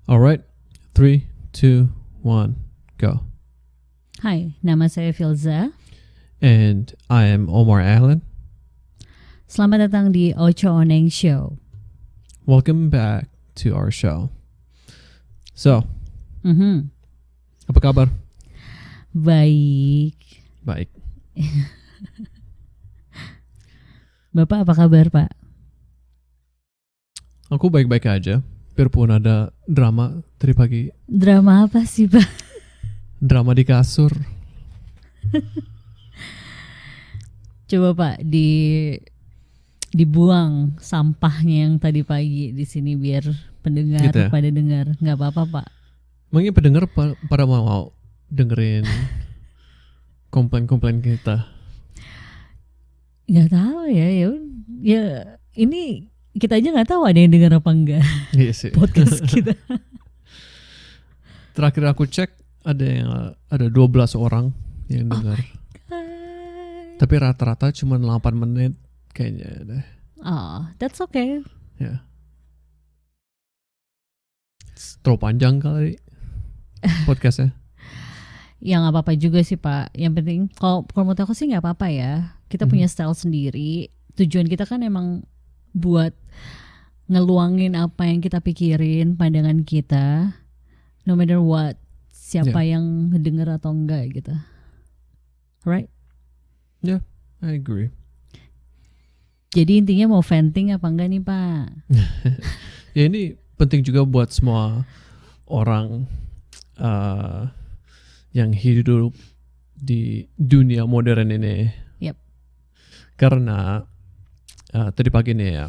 Alright, 3, 2, 1, go. Hai, nama saya Filza. And I am Omar Allen. Selamat datang di Ocho Oneng Show. Welcome back to our show. So, apa kabar? Baik. Baik. Bapak apa kabar, Pak? Aku baik-baik aja. Biarpun ada drama tadi pagi. Drama apa sih, Pak? Drama di kasur. Coba, Pak, dibuang sampahnya yang tadi pagi di sini biar pendengar Gitu ya? pada dengar. Nggak apa-apa, Pak. Mungkin pendengar pada mau dengerin komplain-komplain kita. Nggak tahu ya. Ya ini kita aja nggak tahu ada yang dengar apa enggak Iya sih. podcast kita. Terakhir aku cek ada 12 orang yang dengar. Tapi rata-rata cuma 8 menit kayaknya deh. Oh, that's okay. Ya. Terlalu panjang kali podcastnya. Ya nggak apa-apa juga sih, Pak. Yang penting kalau menurut aku sih nggak apa-apa ya. Kita punya style sendiri. Tujuan kita kan emang buat ngeluangin apa yang kita pikirin, pandangan kita, no matter what, siapa yang denger atau enggak gitu. Right? Yeah, I agree. Jadi intinya mau venting apa enggak nih, Pak? Ya ini penting juga buat semua orang yang hidup di dunia modern ini. Yep. Karena tadi pagi nih ya,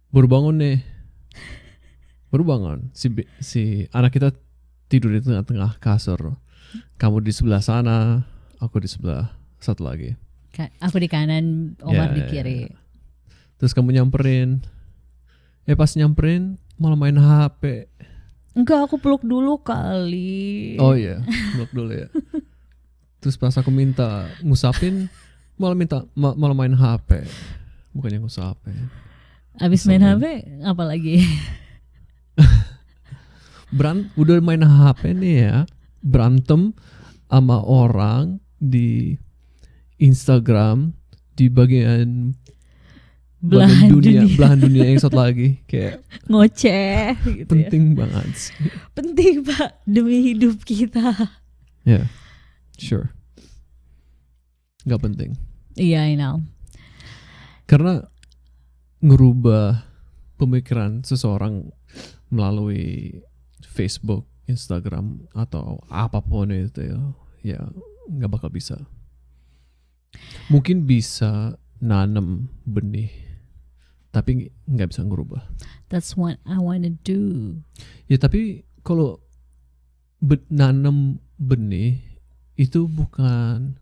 baru bangun si anak kita tidur di tengah-tengah kasur. Kamu di sebelah sana, aku di sebelah satu lagi. Aku di kanan, Omar di kiri. Terus kamu nyamperin. Pas nyamperin malah main HP. Enggak, aku peluk dulu kali. Oh iya, peluk dulu ya. Terus pas aku minta ngusapin, malah main HP. Bukannya ngusapin. Abis main HP, apa lagi? Udah main HP nih ya, berantem sama orang di Instagram di belahan dunia yang satu lagi, kayak ngoceh gitu. Penting banget sih. Penting, Pak, demi hidup kita. Yeah, sure. Gak penting. Iya, I know. Karena ngerubah pemikiran seseorang melalui Facebook, Instagram, atau apapun itu ya gak bakal bisa. Mungkin bisa nanam benih, tapi gak bisa ngerubah. That's what I wanna do. Ya tapi kalau nanam benih itu bukan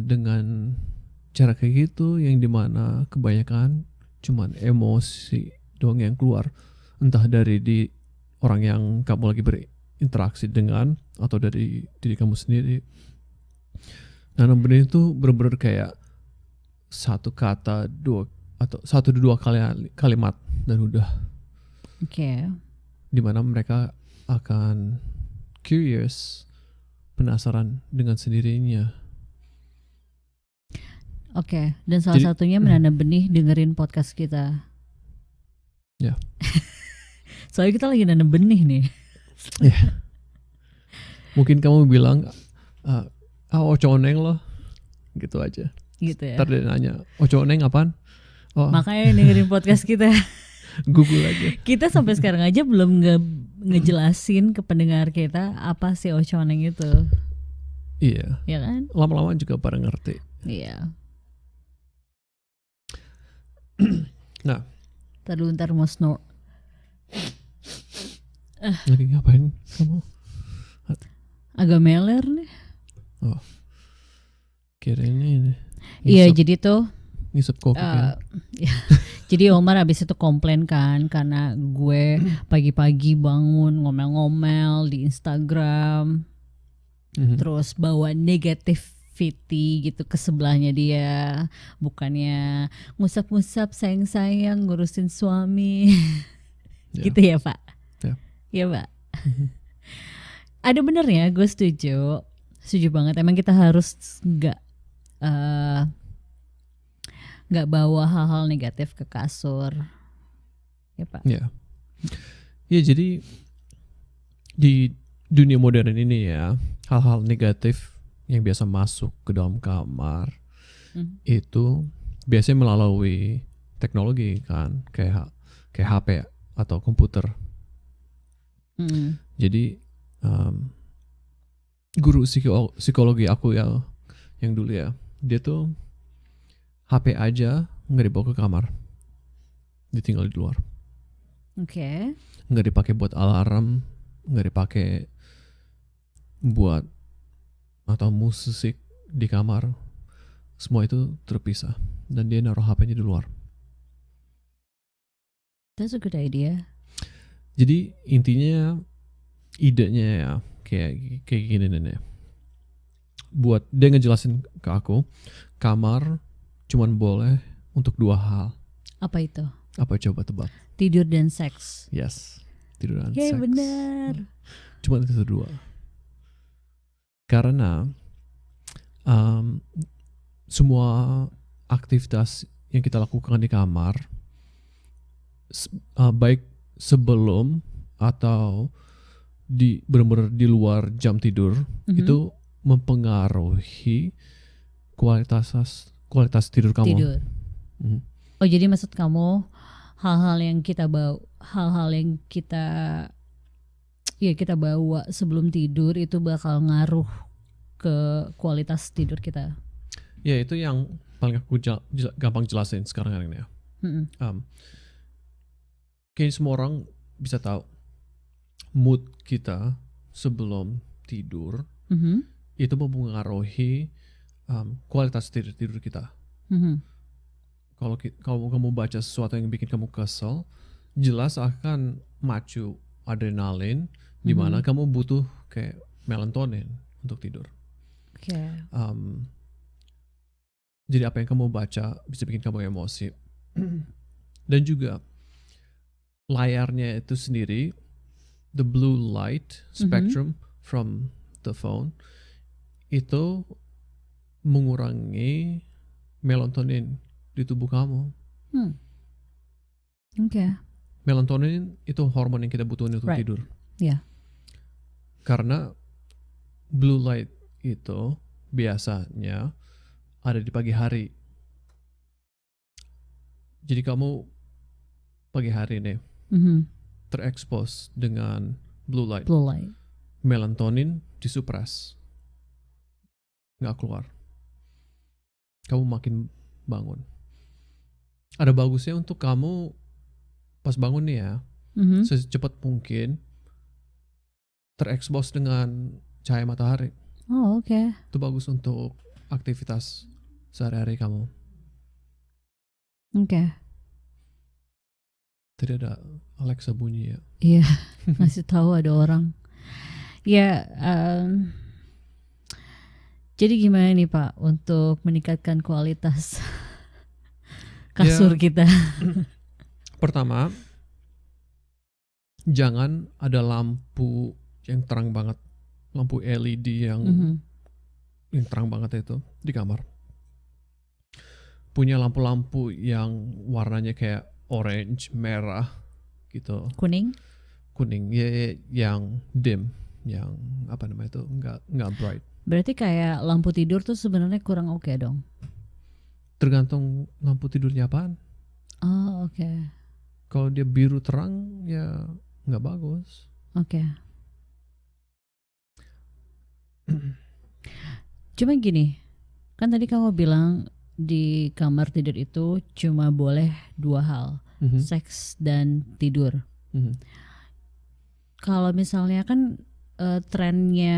dengan cara kayak gitu yang dimana kebanyakan cuman emosi doang yang keluar, entah dari di orang yang kamu lagi berinteraksi dengan atau dari diri kamu sendiri. Nanam benih itu benar-benar kayak satu kata, dua kalimat dan udah. Oke. Dimana mereka akan curious, penasaran dengan sendirinya. Oke, dan salah satunya menanam benih dengerin podcast kita. Ya. Soalnya kita lagi nanam benih nih. Ya. Mungkin kamu bilang, Ocho Oneng loh, gitu aja. Gitu ya. Ntar dia nanya, Ocho Oneng apaan? Oh, makanya dengerin podcast kita. Google aja. Kita sampai sekarang aja belum ngejelasin ke pendengar kita apa sih Ocho Oneng itu. Iya. Ya kan? Lama-lama juga pada ngerti. Iya. Nah, ntar mau snore. lagi ngapain kamu? Agak meler nih. Oh, kirain ini. Iya, jadi tuh ngisep kopi kan? Jadi Omar abis itu komplain kan karena gue pagi-pagi bangun ngomel-ngomel di Instagram, terus bawa negative Viti gitu ke sebelahnya dia, bukannya ngusap-ngusap sayang-sayang ngurusin suami. Ya. Gitu ya Pak? Ya. Iya Pak. Ada benernya, gue setuju banget. Emang kita harus nggak bawa hal-hal negatif ke kasur, ya Pak. Ya. Ya, jadi di dunia modern ini ya, hal-hal negatif yang biasa masuk ke dalam kamar itu biasanya melalui teknologi kan, kayak HP atau komputer. Jadi guru psikologi aku yang dulu ya, dia tuh HP aja nggak dibawa ke kamar, ditinggal di luar. Oke. Nggak dipakai buat alarm, nggak dipakai buat atau musik di kamar. Semua itu terpisah dan dia naruh HP-nya di luar. That's a good idea. Jadi intinya idenya ya kayak gini nih. Buat dia ngejelasin ke aku, kamar cuman boleh untuk 2 hal. Apa itu? Apa coba tebak? Tidur dan seks. Yes, tidur dan Ya seks. benar. Cuman itu 2. Karena semua aktivitas yang kita lakukan di kamar, baik sebelum atau benar-benar di luar jam tidur, itu mempengaruhi kualitas tidur kamu. Tidur. Oh, jadi maksud kamu hal-hal yang kita bawa sebelum tidur itu bakal ngaruh ke kualitas tidur kita. Ya, itu yang paling aku gampang jelasin sekarang ini ya. Kayaknya semua orang bisa tahu mood kita sebelum tidur itu mempengaruhi kualitas tidur kita. Kalau kamu baca sesuatu yang bikin kamu kesel, jelas akan macu adrenalin, di mana kamu butuh kayak melatonin untuk tidur. Jadi apa yang kamu baca bisa bikin kamu emosi. Dan juga layarnya itu sendiri, the blue light spectrum from the phone, itu mengurangi melatonin di tubuh kamu. Melatonin itu hormon yang kita butuhin untuk tidur. Karena blue light itu biasanya ada di pagi hari. Jadi kamu pagi hari nih terekspos dengan blue light. Melatonin disupres, nggak keluar. Kamu makin bangun. Ada bagusnya untuk kamu pas bangun nih ya, secepat mungkin terekspos dengan cahaya matahari. Oh, oke. Itu bagus untuk aktivitas sehari-hari kamu. Oke. Tadi ada Alexa bunyi ya. Iya, ngasih tahu ada orang. Ya, jadi gimana nih Pak untuk meningkatkan kualitas kasur kita? Pertama, jangan ada lampu yang terang banget, lampu LED yang terang banget itu di kamar. Punya lampu-lampu yang warnanya kayak orange, merah gitu. Kuning ya, yang dim, yang apa namanya itu, nggak bright. Berarti kayak lampu tidur tuh sebenarnya kurang oke dong. Tergantung lampu tidurnya apaan. Oh, oke. Kalau dia biru terang ya nggak bagus. Oke. Cuma gini, kan tadi kamu bilang di kamar tidur itu cuma boleh 2 hal, seks dan tidur. Kalau misalnya kan trennya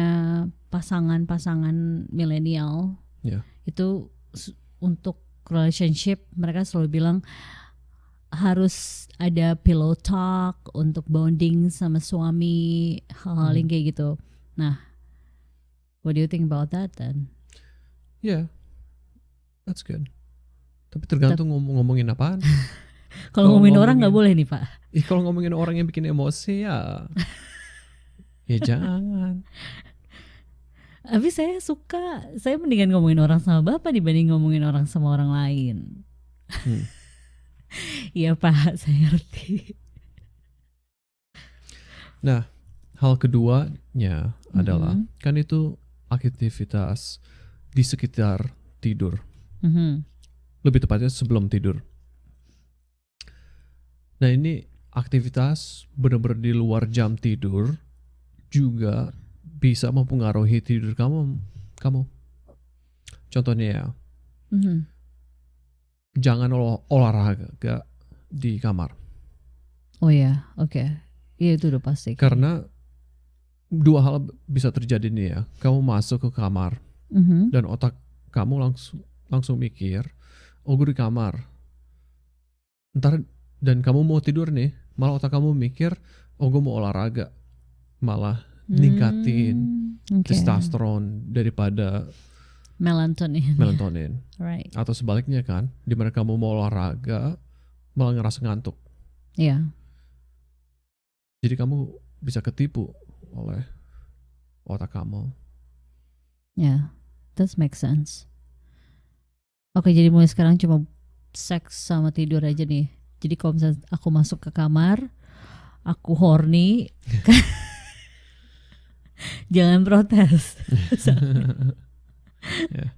pasangan-pasangan milenial itu untuk relationship, mereka selalu bilang harus ada pillow talk untuk bonding sama suami, hal-hal yang kayak gitu. Nah, what do you think about that then? Yeah, that's good. Tapi tergantung ngomongin apaan. Kalau ngomongin orang nggak boleh nih Pak. Kalau ngomongin orang yang bikin emosi ya, ya jangan. Tapi saya mendingan ngomongin orang sama Bapak dibanding ngomongin orang sama orang lain. Iya Pak, saya ngerti. Nah, hal keduanya adalah kan itu aktivitas di sekitar tidur. Lebih tepatnya sebelum tidur. Nah, ini aktivitas benar-benar di luar jam tidur juga bisa mempengaruhi tidur kamu. Contohnya ya, jangan olahraga di kamar. Oh ya, oke. Iya itu udah pasti. Karena dua hal bisa terjadi nih ya. Kamu masuk ke kamar dan otak kamu langsung mikir, oh gue di kamar. Ntar dan kamu mau tidur nih, malah otak kamu mikir, oh gue mau olahraga. Malah ningkatin testosteron daripada melatonin. Right. Atau sebaliknya kan, dimana kamu mau olahraga malah ngerasa ngantuk. Iya. Jadi kamu bisa ketipu oleh otak kamu. Yeah, that makes sense. Oke, jadi mulai sekarang cuma seks sama tidur aja nih. Jadi kalau misalnya aku masuk ke kamar, aku horny, jangan protes. Yeah.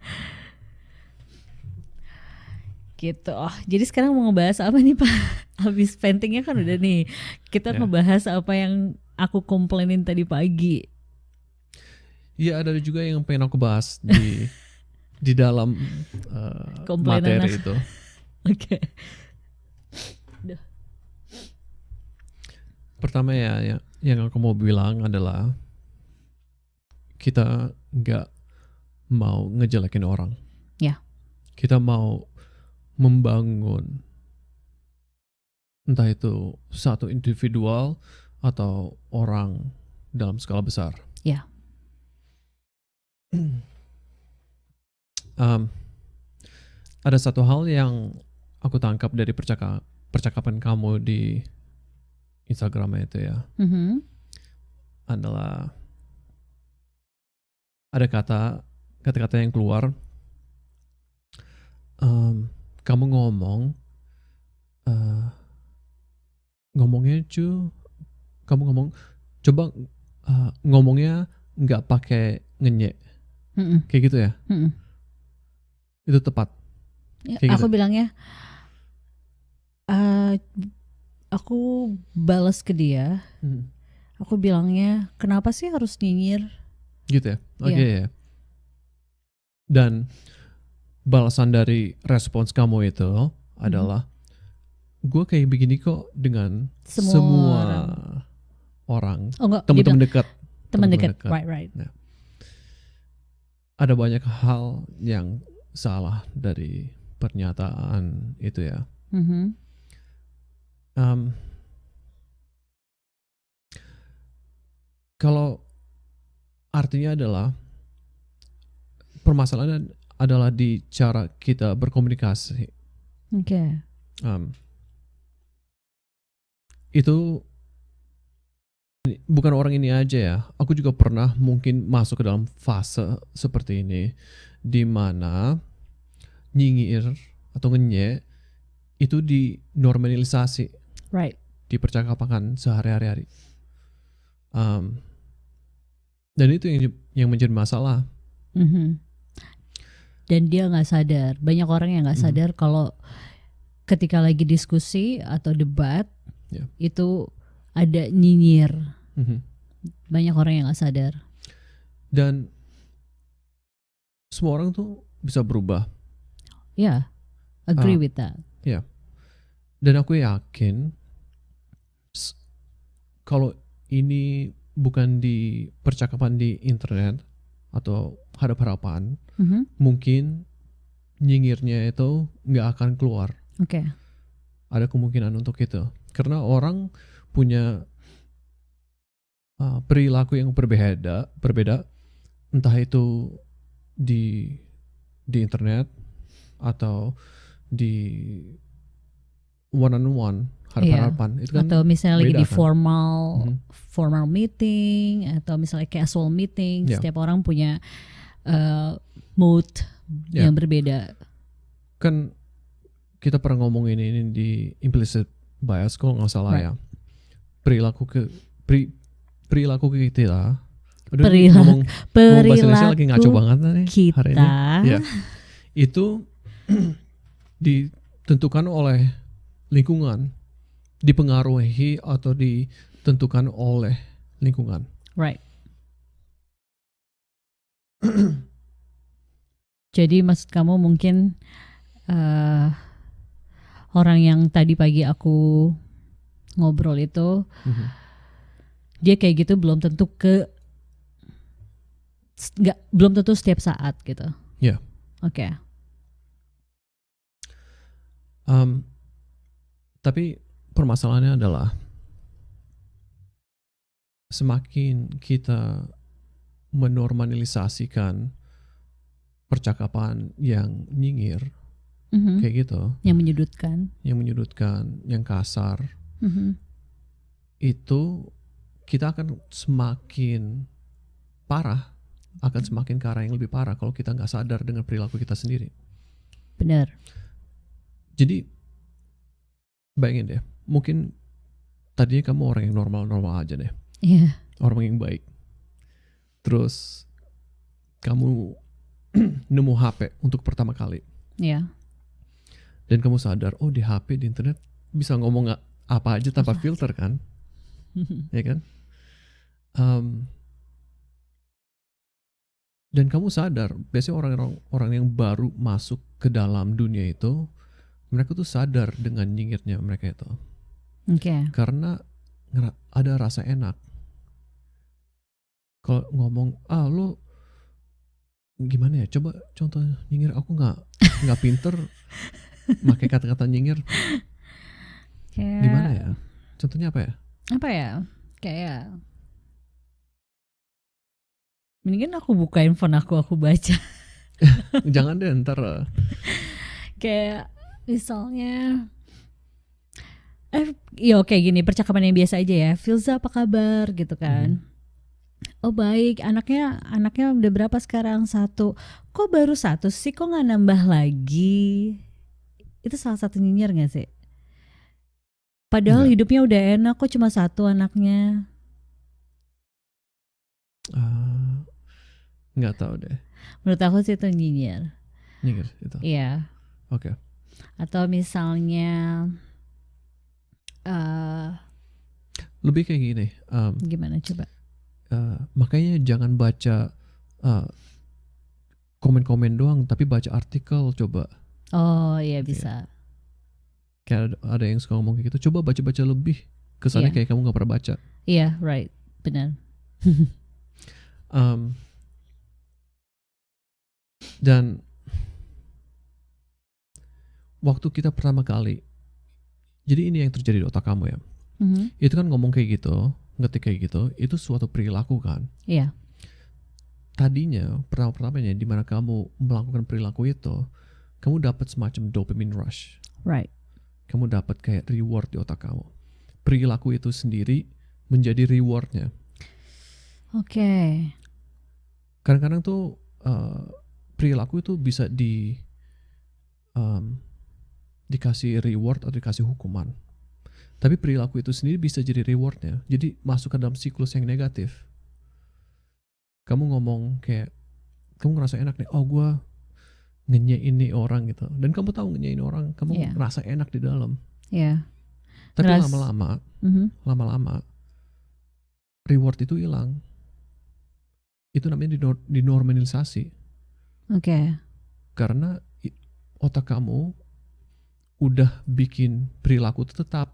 Gitu. Jadi sekarang mau ngebahas apa nih Pak? Habis ventingnya kan udah nih. Kita ngebahas apa yang aku komplainin tadi pagi. Iya, ada juga yang pengen aku bahas di dalam materi itu. Oke. Pertama ya, yang aku mau bilang adalah kita nggak mau ngejelekin orang. Ya. Kita mau membangun entah itu satu individual atau orang dalam skala besar. Ya. Ada satu hal yang aku tangkap dari percakapan kamu di Instagram itu ya, adalah ada kata-kata yang keluar. Kamu ngomongnya ngomongnya nggak pakai ngenyek, kayak gitu ya. Itu tepat. Kayak aku gitu. Bilangnya, aku balas ke dia. Aku bilangnya, kenapa sih harus nyinyir? Gitu ya. Oke ya. Dan balasan dari respons kamu itu adalah, gue kayak begini kok dengan semua orang. Teman-teman dekat. Teman dekat. Right. Nah, ada banyak hal yang salah dari pernyataan itu ya. Kalau artinya adalah permasalahan adalah di cara kita berkomunikasi. Oke. Itu bukan orang ini aja ya. Aku juga pernah mungkin masuk ke dalam fase seperti ini, di mana nyinyir atau ngenyek itu dinormalisasi. Right. Di percakapan sehari-hari. Dan itu yang menjadi masalah. Dan dia nggak sadar. Banyak orang yang nggak sadar kalau ketika lagi diskusi atau debat itu ada nyinyir. Banyak orang yang nggak sadar. Dan semua orang tuh bisa berubah. Yeah, agree with that. Yeah. Dan aku yakin kalau ini bukan di percakapan di internet atau hadap-hadapan, mungkin nyinyirnya itu nggak akan keluar. Oke. Ada kemungkinan untuk itu, karena orang punya perilaku yang berbeda, entah itu di di internet atau di one on one, hadapan-hadapan itu kan atau misalnya lagi beda di kan? formal meeting atau misalnya casual meeting, Ya. setiap orang punya mood Ya. yang berbeda. Kan kita pernah ngomongin ini di implicit bias kalau nggak salah Right. ya. Perilaku kita. Aduh, Perilaku- ngomong bahasa Indonesia lagi ngaco banget nih hari ini. Kita Ya. Itu ditentukan oleh lingkungan, dipengaruhi atau ditentukan oleh lingkungan. right. Jadi maksud kamu mungkin orang yang tadi pagi aku ngobrol itu dia kayak gitu belum tentu belum tentu setiap saat gitu. Ya. Oke. Tapi permasalahannya adalah semakin kita menormalisasikan percakapan yang nyinyir kayak gitu, Yang menyudutkan, yang kasar, Mhm. itu kita akan semakin parah, akan semakin ke arah yang lebih parah kalau kita nggak sadar dengan perilaku kita sendiri. Benar. Jadi bayangin deh, mungkin tadinya kamu orang yang normal-normal aja deh, Iya. orang yang baik. Terus kamu nemu HP untuk pertama kali. Iya. Dan kamu sadar, oh di HP, di internet bisa ngomong apa aja tanpa filter kan? Ya kan? Dan kamu sadar, biasanya orang yang baru masuk ke dalam dunia itu, mereka tuh sadar dengan nyinyirnya mereka itu. Oke. Karena ada rasa enak. Kalau ngomong, lo gimana ya? Coba contoh nyinyir, aku nggak pinter pakai kata-kata nyinyir. Gimana ya? Contohnya apa ya? Apa ya? Kayak mendingan aku buka handphone aku baca. Jangan deh ntar. Kayak misalnya ya kayak gini, percakapan yang biasa aja ya. Filza apa kabar gitu kan. Oh baik, anaknya udah berapa sekarang? 1. Kok baru 1 sih? Kok gak nambah lagi? Itu salah satu nyinyir gak sih? Padahal hidupnya udah enak, kok cuma 1 anaknya. Nggak tahu deh. Menurut aku sih itu nyinyir. Nyinyir itu. Iya. Oke. Atau misalnya lebih kayak gini. Gimana coba? Makanya jangan baca komen-komen doang, tapi baca artikel coba. Oh iya bisa. Kayak ada yang suka ngomong kayak gitu. Coba baca-baca lebih. Kesannya kayak kamu nggak pernah baca. Iya, right, benar. Dan waktu kita pertama kali, jadi ini yang terjadi di otak kamu ya. Itu kan ngomong kayak gitu, ngetik kayak gitu, itu suatu perilaku kan. Iya. Tadinya pertama-pertamanya di mana kamu melakukan perilaku itu, kamu dapat semacam dopamine rush. Right. Kamu dapat kayak reward di otak kamu. Perilaku itu sendiri menjadi rewardnya. Oke. Kadang-kadang tuh perilaku itu bisa dikasih reward atau dikasih hukuman. Tapi perilaku itu sendiri bisa jadi rewardnya. Jadi masuk ke dalam siklus yang negatif. Kamu ngomong kayak, kamu ngerasa enak nih, oh gue ngenyain nih orang gitu. Dan kamu tahu ngenyain orang, kamu ngerasa enak di dalam. Iya. Tapi lama-lama reward itu hilang. Itu namanya dinormalisasi. Oke. Karena otak kamu udah bikin perilaku itu tetap.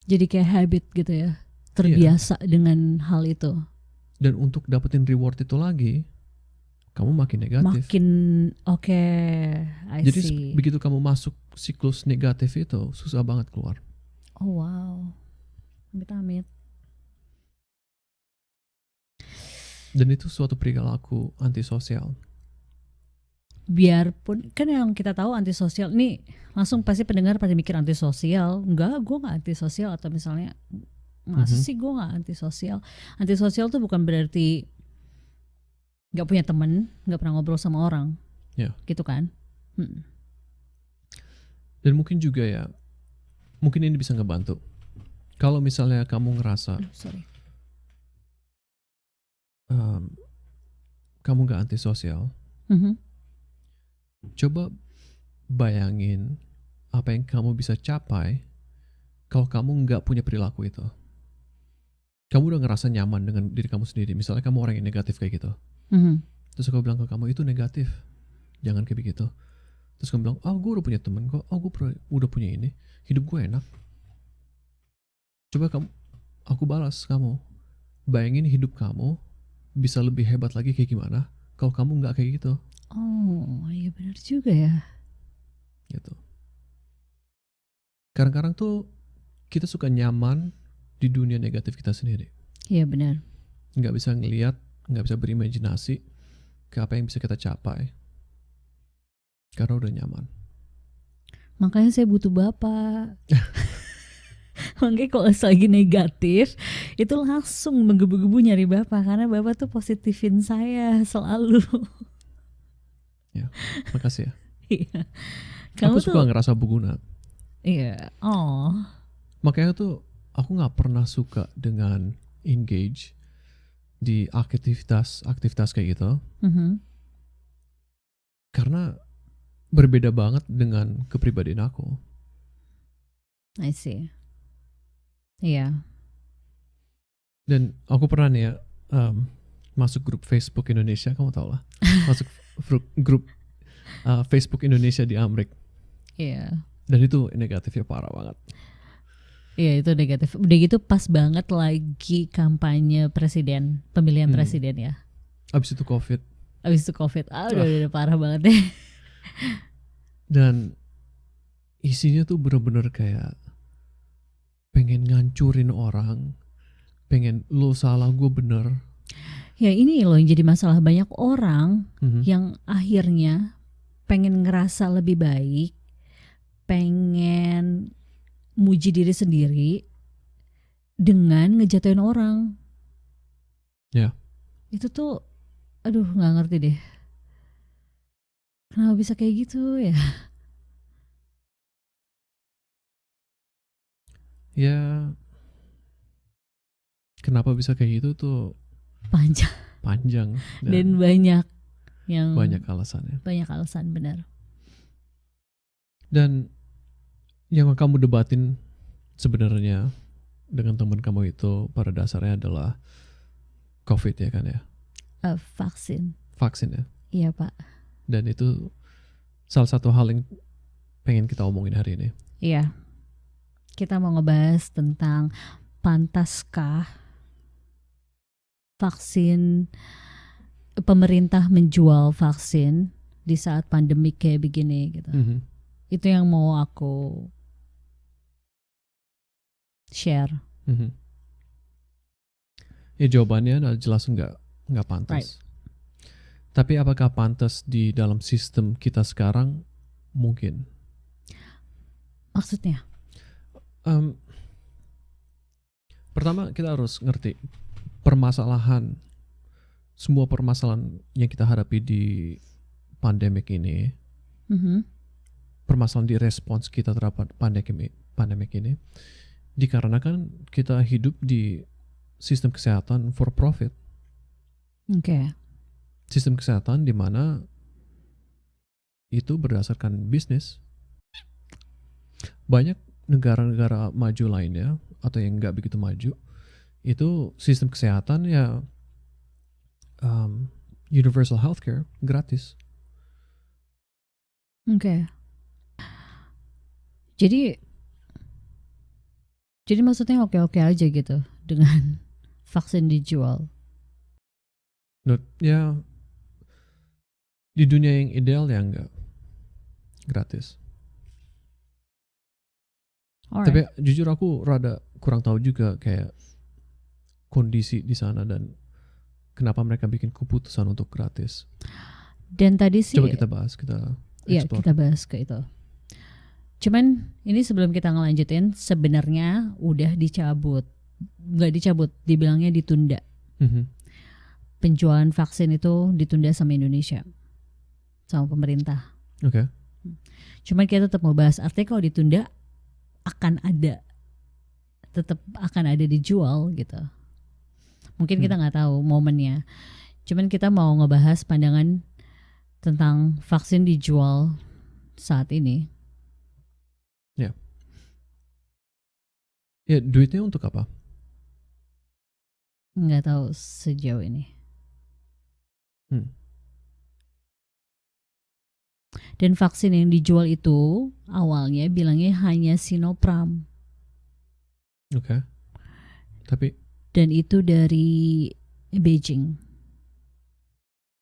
Jadi kayak habit gitu ya. Terbiasa dengan hal itu. Dan untuk dapetin reward itu lagi, kamu makin negatif. Oke. Jadi begitu kamu masuk siklus negatif itu, susah banget keluar. Oh wow. Amit-amit. Dan itu suatu perilaku antisosial. biarpun kan yang kita tahu antisosial nih, langsung pasti pendengar pada mikir antisosial. Enggak, gue nggak antisosial. Atau misalnya masa sih gue nggak antisosial. Antisosial tuh bukan berarti nggak punya temen, nggak pernah ngobrol sama orang, gitu kan. Dan mungkin juga ya, mungkin ini bisa ngebantu kalau misalnya kamu ngerasa kamu nggak antisosial. Coba bayangin apa yang kamu bisa capai kalau kamu nggak punya perilaku itu. Kamu udah ngerasa nyaman dengan diri kamu sendiri. Misalnya kamu orang yang negatif kayak gitu. Terus aku bilang ke kamu, itu negatif, jangan kayak begitu. Terus kamu bilang, gue udah punya temen kok, gue udah punya ini, hidup gue enak. Coba aku balas kamu, bayangin hidup kamu bisa lebih hebat lagi kayak gimana kalau kamu nggak kayak gitu. Oh iya benar juga ya. Gitu. Kadang-kadang tuh kita suka nyaman di dunia negatif kita sendiri. Iya benar. Nggak bisa ngelihat, nggak bisa berimajinasi ke apa yang bisa kita capai karena udah nyaman. Makanya saya butuh Bapak. Makanya kalau lagi negatif itu langsung menggebu-gebu nyari Bapak, karena Bapak tuh positifin saya selalu. Ya, makasih ya. Iya. Aku suka ngerasa berguna. Iya. Oh. Makanya tuh aku nggak pernah suka dengan engage di aktivitas kayak gitu. Karena berbeda banget dengan kepribadian aku. I see. Iya. Dan aku pernah nih ya masuk grup Facebook Indonesia, kamu tau lah. Masuk grup Facebook Indonesia di Amrik. Iya. Dan itu negatifnya parah banget. Iya itu negatif. Udah gitu pas banget lagi kampanye presiden, pemilihan presiden ya. Abis itu COVID. Udah parah banget deh. Dan isinya tuh bener-bener kayak pengen ngancurin orang, pengen lo salah gue bener. Ya ini loh yang jadi masalah banyak orang yang akhirnya pengen ngerasa lebih baik, pengen muji diri sendiri dengan ngejatuhin orang. Ya. Itu tuh, aduh nggak ngerti deh. Kenapa bisa kayak gitu ya? Ya, kenapa bisa kayak gitu tuh panjang dan banyak yang banyak alasannya. Banyak alasan, benar. Dan yang kamu debatin sebenarnya dengan teman kamu itu pada dasarnya adalah COVID ya kan ya? Vaksin ya? Iya Pak. Dan itu salah satu hal yang pengen kita omongin hari ini. Iya. Kita mau ngebahas tentang pantaskah vaksin, pemerintah menjual vaksin di saat pandemi kayak begini gitu. Itu yang mau aku share. Ya jawabannya jelas enggak pantas. Right. Tapi apakah pantas di dalam sistem kita sekarang? Mungkin. Maksudnya? Pertama kita harus ngerti semua permasalahan yang kita hadapi di pandemik ini, permasalahan di respons kita terhadap pandemik ini, dikarenakan kita hidup di sistem kesehatan for profit. Sistem kesehatan di mana itu berdasarkan bisnis. Banyak negara-negara maju lainnya atau yang nggak begitu maju itu sistem kesehatan ya universal healthcare, gratis. Jadi maksudnya oke-oke aja gitu dengan vaksin dijual. Ya di dunia yang ideal ya enggak gratis. Tapi jujur aku rada kurang tahu juga kayak kondisi di sana dan kenapa mereka bikin keputusan untuk gratis. Dan tadi sih Coba kita bahas, kita ya explore. kita bahas ke itu. Cuman ini sebelum kita ngelanjutin, sebenarnya udah dicabut, nggak dicabut, dibilangnya ditunda. Penjualan vaksin itu ditunda sama Indonesia, sama pemerintah. Oke. Cuman kita tetap mau bahas, artinya kalau ditunda akan ada, tetap akan ada dijual gitu. Mungkin kita nggak tahu momennya. Cuman kita mau ngebahas pandangan tentang vaksin dijual saat ini. Ya, duitnya untuk apa? Nggak tahu sejauh ini. Dan vaksin yang dijual itu awalnya bilangnya hanya Sinopharm. Oke. Tapi Dan itu dari Beijing.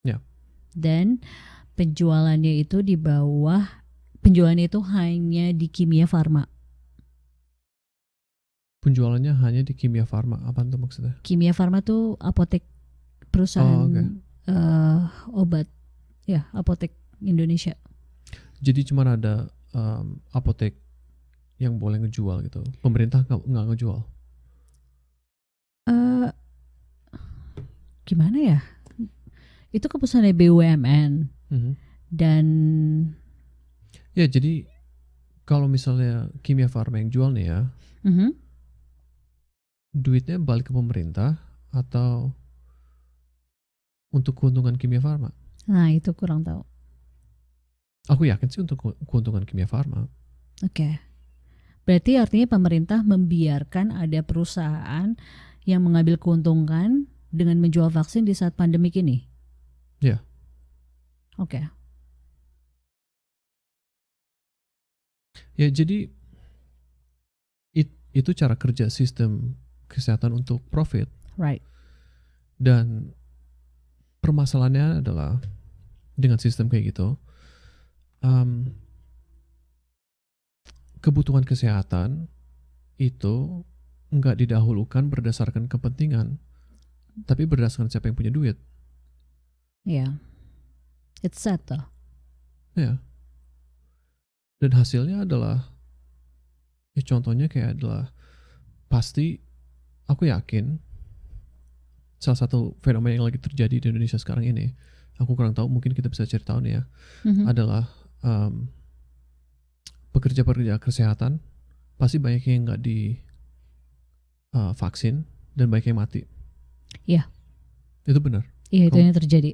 Ya. Dan penjualannya itu di bawah, penjualannya itu hanya di Kimia Farma. penjualannya hanya di Kimia Farma. Apa itu maksudnya? Kimia Farma tuh apotek, perusahaan obat, ya apotek Indonesia. Jadi cuma ada apotek yang boleh ngejual gitu. Pemerintah nggak ngejual. Gimana ya? Itu keputusan BUMN. Dan ya jadi kalau misalnya Kimia Farma yang jual nih ya, duitnya balik ke pemerintah atau untuk keuntungan Kimia Farma? Nah itu kurang tahu. Aku yakin sih untuk keuntungan Kimia Farma. Oke. Berarti artinya pemerintah membiarkan ada perusahaan yang mengambil keuntungan dengan menjual vaksin di saat pandemik ini? Ya. Oke. Ya jadi itu cara kerja sistem kesehatan untuk profit. Right. Dan permasalahannya adalah dengan sistem kayak gitu, kebutuhan kesehatan itu nggak didahulukan berdasarkan kepentingan, tapi berdasarkan siapa yang punya duit. Yeah. It's sad though. Ya. Dan hasilnya adalah, ya contohnya kayak adalah pasti aku yakin salah satu fenomena yang lagi terjadi di Indonesia sekarang ini, aku kurang tahu, mungkin kita bisa cari tahu nih ya, adalah pekerja-pekerja kesehatan pasti banyak yang nggak di vaksin dan banyak yang mati. Iya. Itu benar. Iya, itu yang terjadi.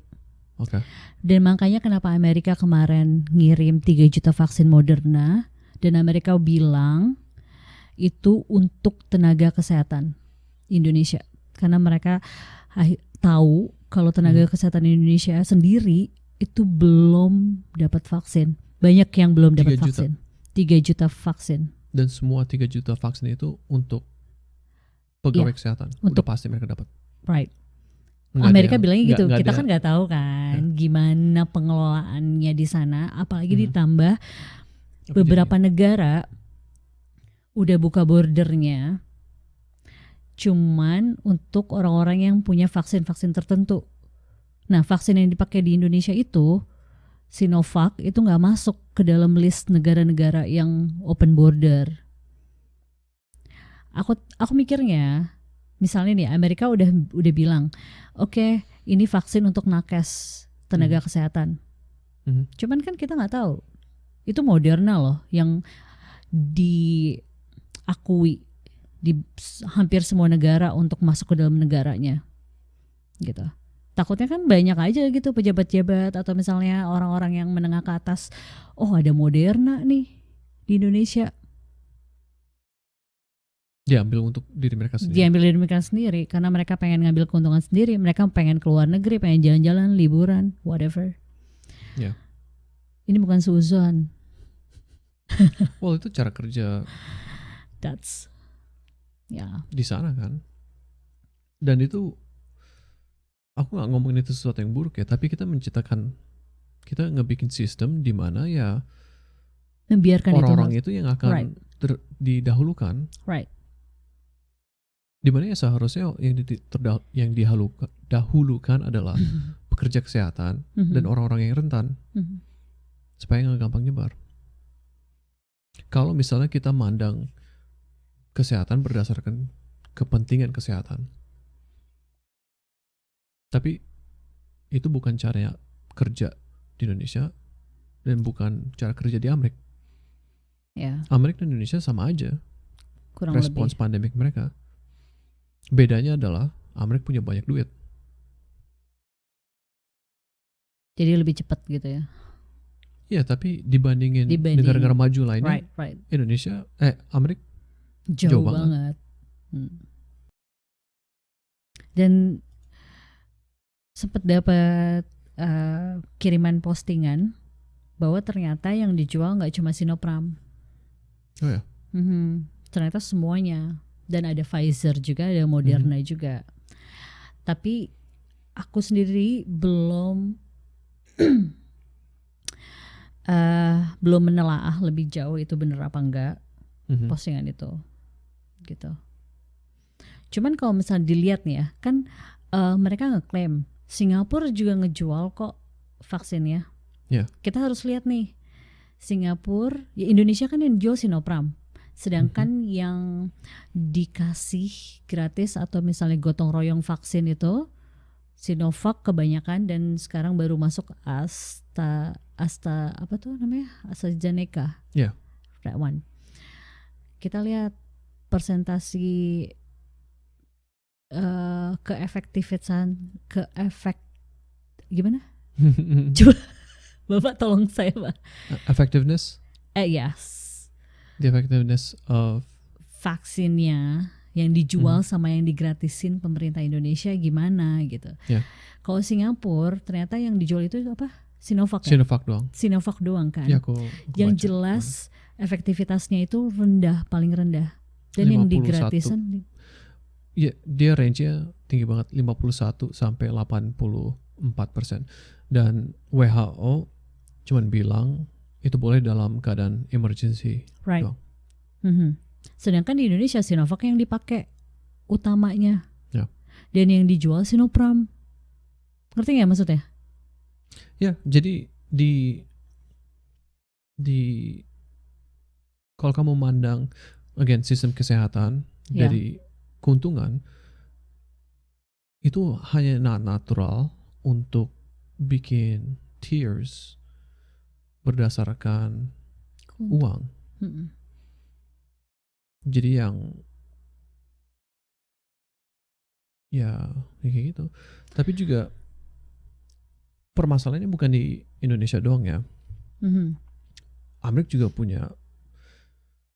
Oke. Dan makanya kenapa Amerika kemarin ngirim 3 juta vaksin Moderna, dan Amerika bilang itu untuk tenaga kesehatan Indonesia, karena mereka tahu kalau tenaga kesehatan Indonesia sendiri itu belum dapat vaksin. Banyak yang belum dapat vaksin. 3 juta vaksin. Dan semua 3 juta vaksin itu untuk pegawai kesehatan. Udah pasti mereka dapat. Right. Amerika bilangnya gitu. Kita kan nggak tahu kan gimana pengelolaannya di sana. Apalagi ditambah beberapa negara udah buka bordernya, cuman untuk orang-orang yang punya vaksin-vaksin tertentu. Nah, vaksin yang dipakai di Indonesia itu Sinovac itu nggak masuk ke dalam list negara-negara yang open border. Aku mikirnya, misalnya nih Amerika udah bilang, oke, ini vaksin untuk nakes tenaga kesehatan. Cuman kan kita nggak tahu, itu Moderna loh yang diakui di hampir semua negara untuk masuk ke dalam negaranya, gitu. Takutnya kan banyak aja gitu pejabat-pejabat atau misalnya orang-orang yang menengah ke atas, oh ada Moderna nih di Indonesia. Diambil untuk diri mereka sendiri. Diambil diri mereka sendiri karena mereka pengen ngambil keuntungan sendiri. Mereka pengen keluar negeri, pengen jalan-jalan, liburan, whatever. Ya. Ini bukan suzon. Well, itu cara kerja. That's di sana kan. Dan itu aku nggak ngomongin itu sesuatu yang buruk ya, tapi kita kita ngebikin sistem di mana ya membiarkan orang-orang itu yang akan didahulukan. Right. Dimana ya seharusnya yang dahulukan adalah pekerja kesehatan dan orang-orang yang rentan supaya nggak gampang nyebar. Kalau misalnya kita mandang kesehatan berdasarkan kepentingan kesehatan, tapi itu bukan cara kerja di Indonesia dan bukan cara kerja di Amerika. Ya, Amerika dan Indonesia sama aja kurang respons lebih. pandemik mereka. Bedanya adalah Amerika punya banyak duit. Jadi lebih cepat gitu ya. Ya, tapi dibandingin negara-negara maju lainnya, Right. Indonesia, Amerika Jauh jauh banget. banget. Dan sempat dapat kiriman postingan bahwa ternyata yang dijual nggak cuma Sinopharm. Oh ya. Ternyata semuanya, dan ada Pfizer juga, ada Moderna juga. Tapi aku sendiri belum menelaah lebih jauh itu bener apa enggak postingan itu gitu. Cuman kalau misalnya dilihat nih ya, kan mereka ngeklaim Singapura juga ngejual kok vaksinnya. Yeah. Kita harus lihat nih, Singapura, ya Indonesia kan yang jual Sinopharm, sedangkan yang dikasih gratis atau misalnya gotong royong vaksin itu Sinovac kebanyakan, dan sekarang baru masuk apa tuh namanya, AstraZeneca. Yeah. That one. Kita lihat persentasi gimana? Coba Bapak tolong saya, Pak. Effectiveness? Yes. The effectiveness of vaksinnya yang dijual sama yang digratisin pemerintah Indonesia gimana gitu. Yeah. Kalau Singapura ternyata yang dijual itu apa? Sinovac ya? Sinovac doang. Sinovac doang kan. Ya, aku yang baca. Jelas efektivitasnya itu rendah, paling rendah. Dan 51. yang digratisan ya, dia range-nya tinggi banget, 51 sampai 84%. Dan WHO cuman bilang itu boleh dalam keadaan emergency. Right. Doang. Sedangkan di Indonesia Sinovac yang dipakai utamanya. Ya. Dan yang dijual Sinopharm. Ngerti nggak maksudnya? Ya, jadi di kalau kamu mandang again sistem kesehatan dari keuntungan, itu hanya natural untuk bikin tiers berdasarkan uang. Jadi yang ya kayak gitu. Tapi juga permasalahannya bukan di Indonesia doang ya. Amerika juga punya.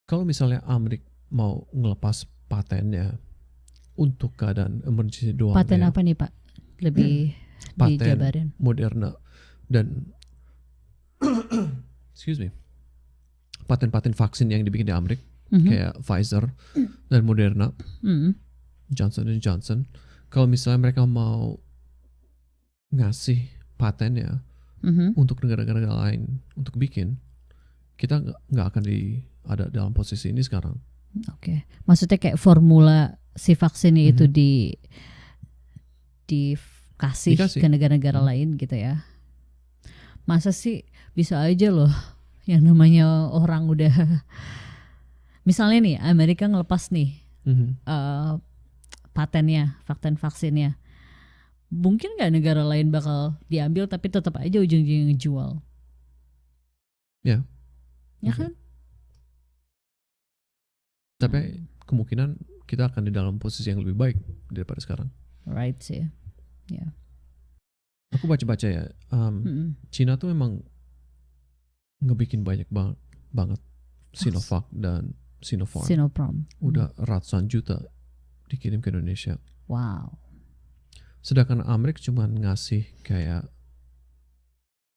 Kalau misalnya Amerika mau ngelepas patennya untuk keadaan emergency doang. Paten apa nih Pak? Lebih dijabarin. Moderna dan excuse me, paten-paten vaksin yang dibikin di Amerika kayak Pfizer dan Moderna, Johnson & Johnson. Kalau misalnya mereka mau ngasih patennya untuk negara-negara lain untuk bikin, kita nggak akan ada dalam posisi ini sekarang. Oke. Maksudnya kayak formula si vaksinnya itu dikasih ke negara-negara lain gitu ya. Masa sih bisa aja loh yang namanya orang udah misalnya nih Amerika ngelepas nih paten vaksinnya. Mungkin nggak negara lain bakal diambil, tapi tetap aja ujung-ujungnya ngejual. Ya. Ya kan? Tapi kemungkinan kita akan di dalam posisi yang lebih baik daripada sekarang. Right sih. Ya. Aku baca-baca ya, Cina tuh memang ngebikin banyak banget Sinovac dan Sinopharm. Udah ratusan juta dikirim ke Indonesia. Wow. Sedangkan Amerika cuma ngasih kayak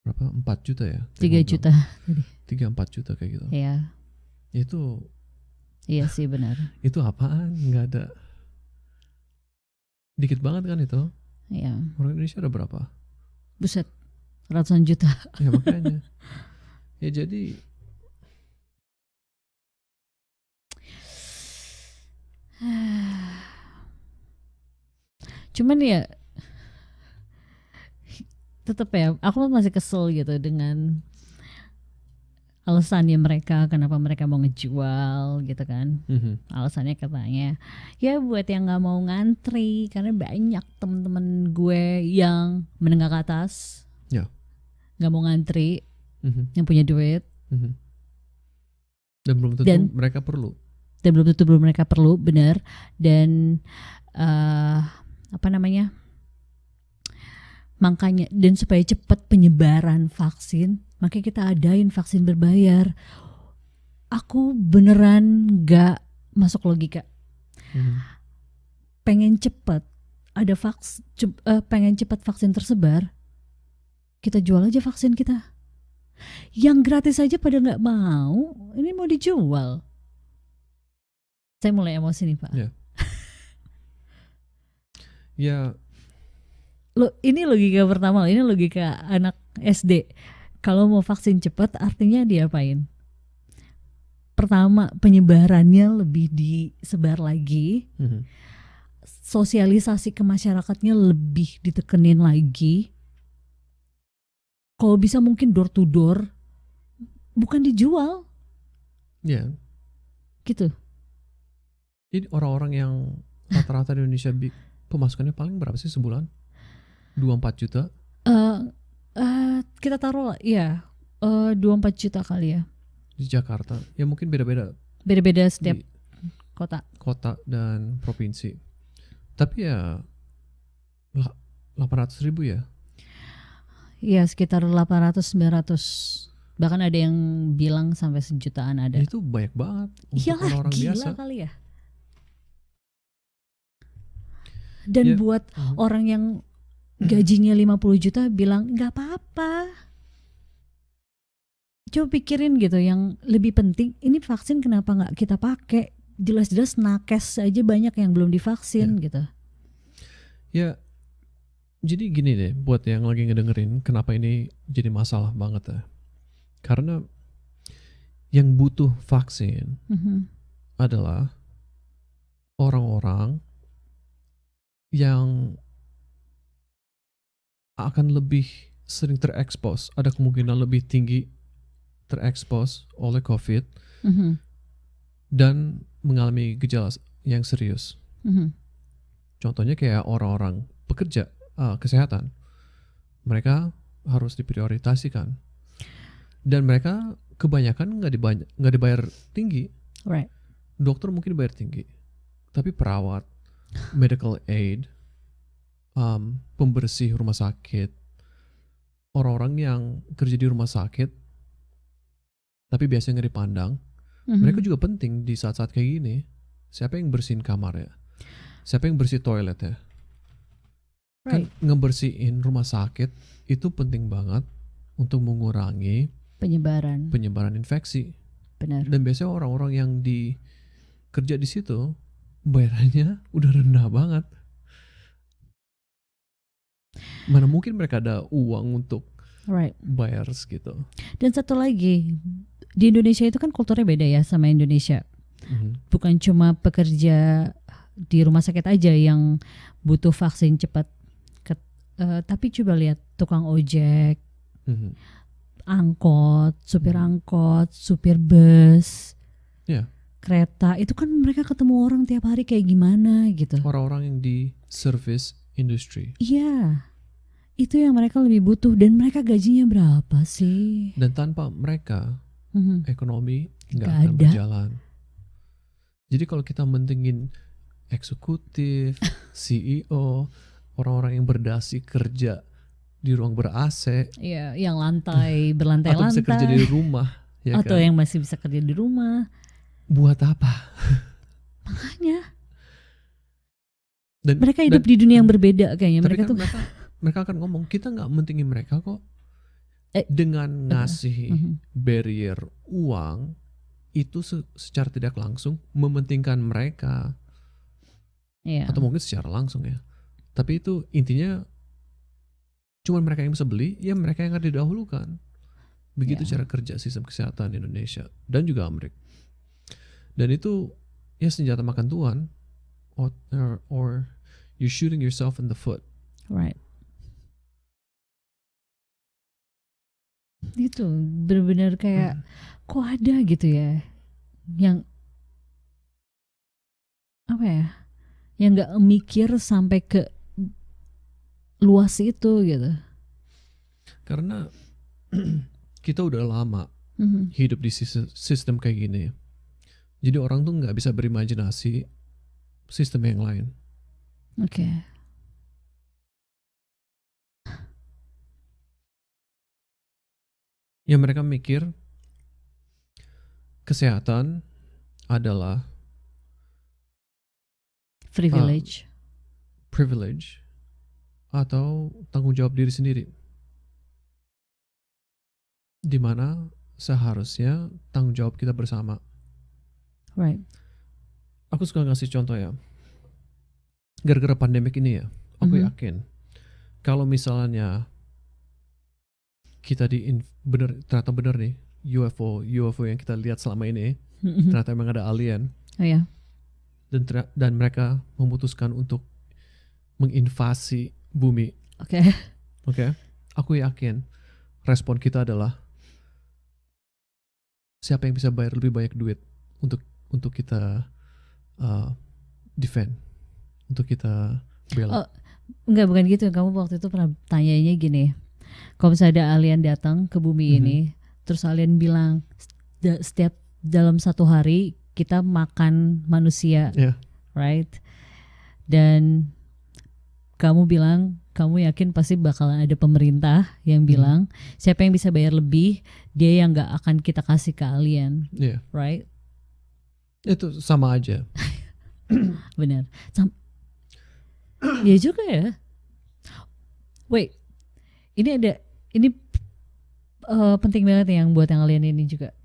berapa? 4 juta ya? 3 juta tadi. 3-4 juta kayak gitu. Iya. Itu iya sih benar. Itu apaan? Nggak ada. Dikit banget kan itu. Iya. Orang Indonesia ada berapa? Buset, ratusan juta. Ya makanya. Ya jadi cuman ya tetap ya, aku masih kesel gitu dengan alasannya mereka, kenapa mereka mau ngejual gitu kan. Alasannya katanya ya buat yang nggak mau ngantri, karena banyak temen-temen gue yang menengah ke atas Ya. nggak mau ngantri, Mhm. yang punya duit Mhm. Dan belum tentu Dan- mereka perlu. dan belum tentu mereka perlu, benar. Dan apa namanya, makanya, dan supaya cepat penyebaran vaksin, makanya kita adain vaksin berbayar. Aku beneran gak masuk logika. Mhm. Pengen cepat ada pengen cepat vaksin tersebar, kita jual aja vaksin kita. Yang gratis aja pada nggak mau, ini mau dijual. Saya mulai emosi nih Pak. Ya. Ya, Ini logika pertama, ini logika anak SD. Kalau mau vaksin cepat artinya diapain? Pertama, penyebarannya lebih disebar lagi. mhm. Sosialisasi ke masyarakatnya lebih ditekenin lagi. Kalau bisa mungkin door to door, bukan dijual Ya. gitu. Jadi orang-orang yang rata-rata di Indonesia pemasukannya paling berapa sih sebulan? 2-4 juta? Kita taruh ya 24 juta kali ya. Di Jakarta. Ya mungkin beda-beda Beda-beda setiap di kota. kota dan provinsi. Tapi ya 800.000 ya. Iya sekitar 800-900. Bahkan ada yang bilang sampai sejutaan ada. Itu banyak banget untuk Iyalah, orang-orang gila biasa. kali ya. Dan Ya, buat orang yang gajinya 50 juta bilang nggak apa-apa. Coba pikirin gitu, yang lebih penting ini vaksin kenapa nggak kita pakai? Jelas-jelas nakes aja banyak yang belum divaksin gitu. Ya, jadi gini deh, buat yang lagi ngedengerin, kenapa ini jadi masalah banget ya? Karena yang butuh vaksin adalah orang-orang yang akan lebih sering terekspos, ada kemungkinan lebih tinggi terekspos oleh COVID dan mengalami gejala yang serius. Contohnya kayak orang-orang pekerja kesehatan, mereka harus diprioritaskan dan mereka kebanyakan nggak dibayar tinggi. Right. Dokter mungkin dibayar tinggi, tapi perawat, medical aid, pembersih rumah sakit, orang-orang yang kerja di rumah sakit tapi biasanya nggak dipandang, mereka juga penting di saat-saat kayak gini. Siapa yang bersihin kamar ya? Siapa yang bersih toilet ya? Kan ngebersihin rumah sakit itu penting banget untuk mengurangi penyebaran infeksi. Benar. Dan biasanya orang-orang yang kerja di situ bayarannya udah rendah banget. Mana mungkin mereka ada uang untuk bayar segitu. Dan satu lagi, di Indonesia itu kan kulturnya beda ya sama Indonesia. Bukan cuma pekerja di rumah sakit aja yang butuh vaksin cepat, tapi coba lihat tukang ojek, angkot, supir angkot, supir bus, kereta, itu kan mereka ketemu orang tiap hari kayak gimana gitu. Orang-orang yang di service industry. Iya, itu yang mereka lebih butuh, dan mereka gajinya berapa sih? Dan tanpa mereka ekonomi nggak akan ada. berjalan. Jadi kalau kita mentingin eksekutif, CEO, orang-orang yang berdasi kerja di ruang ber-AC, iya, yang lantai berlantai-lantai, atau bisa kerja di rumah, ya atau kan? yang masih bisa kerja di rumah, buat apa? Makanya. Dan mereka hidup di dunia yang berbeda kayaknya. Tapi mereka kan tuh mereka akan ngomong, kita nggak mentingin mereka kok. Dengan ngasih barrier uang itu secara tidak langsung mementingkan mereka. Atau mungkin secara langsung ya. Tapi itu intinya cuma mereka yang bisa beli, ya mereka yang akan didahulukan. Begitu cara kerja sistem kesehatan di Indonesia dan juga Amerika. Dan itu ya senjata makan tuan, or you're shooting yourself in the foot. Right. Itu benar-benar kayak kok ada gitu ya yang apa ya, yang nggak mikir sampai ke luas itu gitu. Karena kita udah lama Mhm. hidup di sistem kayak gini. Jadi orang tuh nggak bisa berimajinasi sistem yang lain. Oke. Ya mereka mikir kesehatan adalah Privilege. privilege atau tanggung jawab diri sendiri. Di mana seharusnya tanggung jawab kita bersama. Right. Aku suka ngasih contoh ya. Gara-gara pandemik ini ya, aku Mhm. yakin kalau misalnya kita ternyata bener nih UFO yang kita lihat selama ini ternyata emang ada alien Oh ya. dan mereka memutuskan untuk menginvasi bumi. Oke. Oke. Aku yakin respon kita adalah siapa yang bisa bayar lebih banyak duit untuk kita defend, untuk kita bela. Oh, enggak, bukan gitu. Kamu waktu itu pernah tanyanya gini. Kalau misalnya ada alien datang ke bumi ini, terus alien bilang setiap dalam satu hari kita makan manusia, Yeah. right? Dan kamu bilang kamu yakin pasti bakalan ada pemerintah yang bilang siapa yang bisa bayar lebih, dia yang nggak akan kita kasih ke alien, Yeah. right? Itu sama aja. Benar. Ya juga ya. Wait, ini penting banget yang buat yang alien ini juga.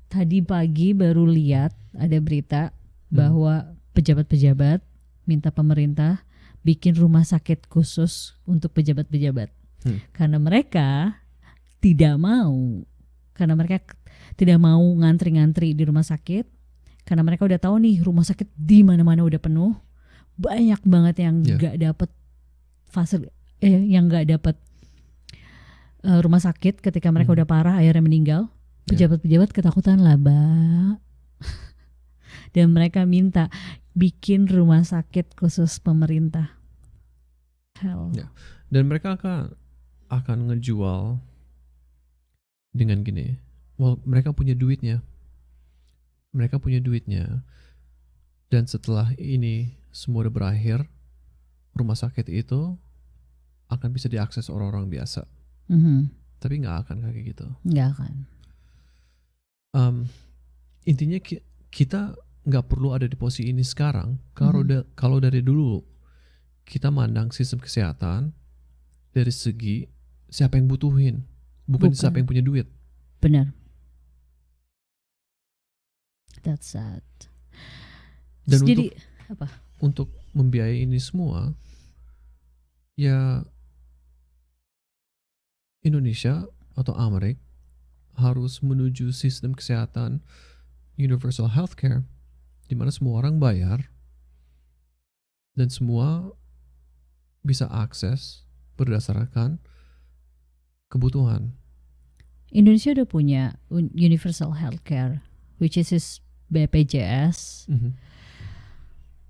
Tadi pagi baru lihat ada berita bahwa pejabat-pejabat minta pemerintah bikin rumah sakit khusus untuk pejabat-pejabat. Karena mereka tidak mau ngantri-ngantri di rumah sakit. Karena mereka udah tahu nih rumah sakit di mana-mana udah penuh. Banyak banget yang nggak dapat yang nggak dapat rumah sakit ketika mereka udah parah akhirnya meninggal. Pejabat-pejabat ketakutan lah, Mbak. Dan mereka minta bikin rumah sakit khusus pemerintah. Dan mereka akan ngejual dengan gini. Well, mereka punya duitnya. Dan setelah ini semua udah berakhir, rumah sakit itu akan bisa diakses orang-orang biasa. Tapi nggak akan kayak gitu. Nggak akan. Intinya kita nggak perlu ada di posisi ini sekarang. Kalau dari dulu kita mandang sistem kesehatan dari segi siapa yang butuhin, bukan siapa yang punya duit. Benar. That's sad. Dan jadi untuk membiayai ini semua, ya Indonesia atau Amerika harus menuju sistem kesehatan universal healthcare, di mana semua orang bayar dan semua bisa akses berdasarkan kebutuhan. Indonesia udah punya universal healthcare, which is BPJS,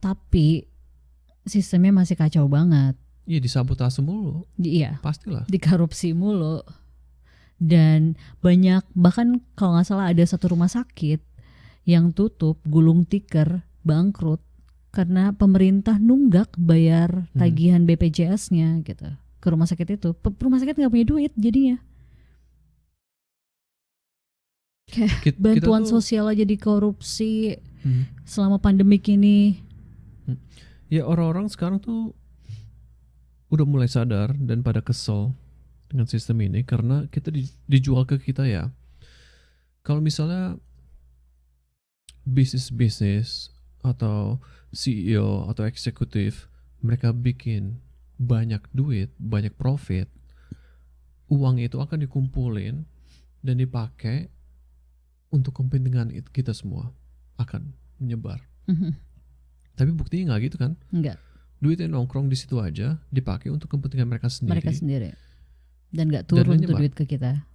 tapi sistemnya masih kacau banget. Iya, disabotase mulu. Iya, pastilah. Dikorupsi mulu. Dan banyak, bahkan kalau nggak salah ada satu rumah sakit yang tutup, gulung tikar, bangkrut karena pemerintah nunggak bayar tagihan BPJS-nya gitu ke rumah sakit itu. Rumah sakit nggak punya duit jadinya. Kayak bantuan sosial aja dikorupsi selama pandemik ini. Ya orang-orang sekarang tuh udah mulai sadar dan pada kesel dengan sistem ini karena kita dijual ke kita ya. Kalau misalnya bisnis atau CEO atau eksekutif mereka bikin banyak duit, banyak profit, uang itu akan dikumpulin dan dipakai untuk kepentingan kita semua, akan menyebar. Tapi buktinya nggak gitu kan? Enggak. Duitnya nongkrong di situ aja, dipakai untuk kepentingan mereka sendiri. Dan nggak turun tuh duit ke kita.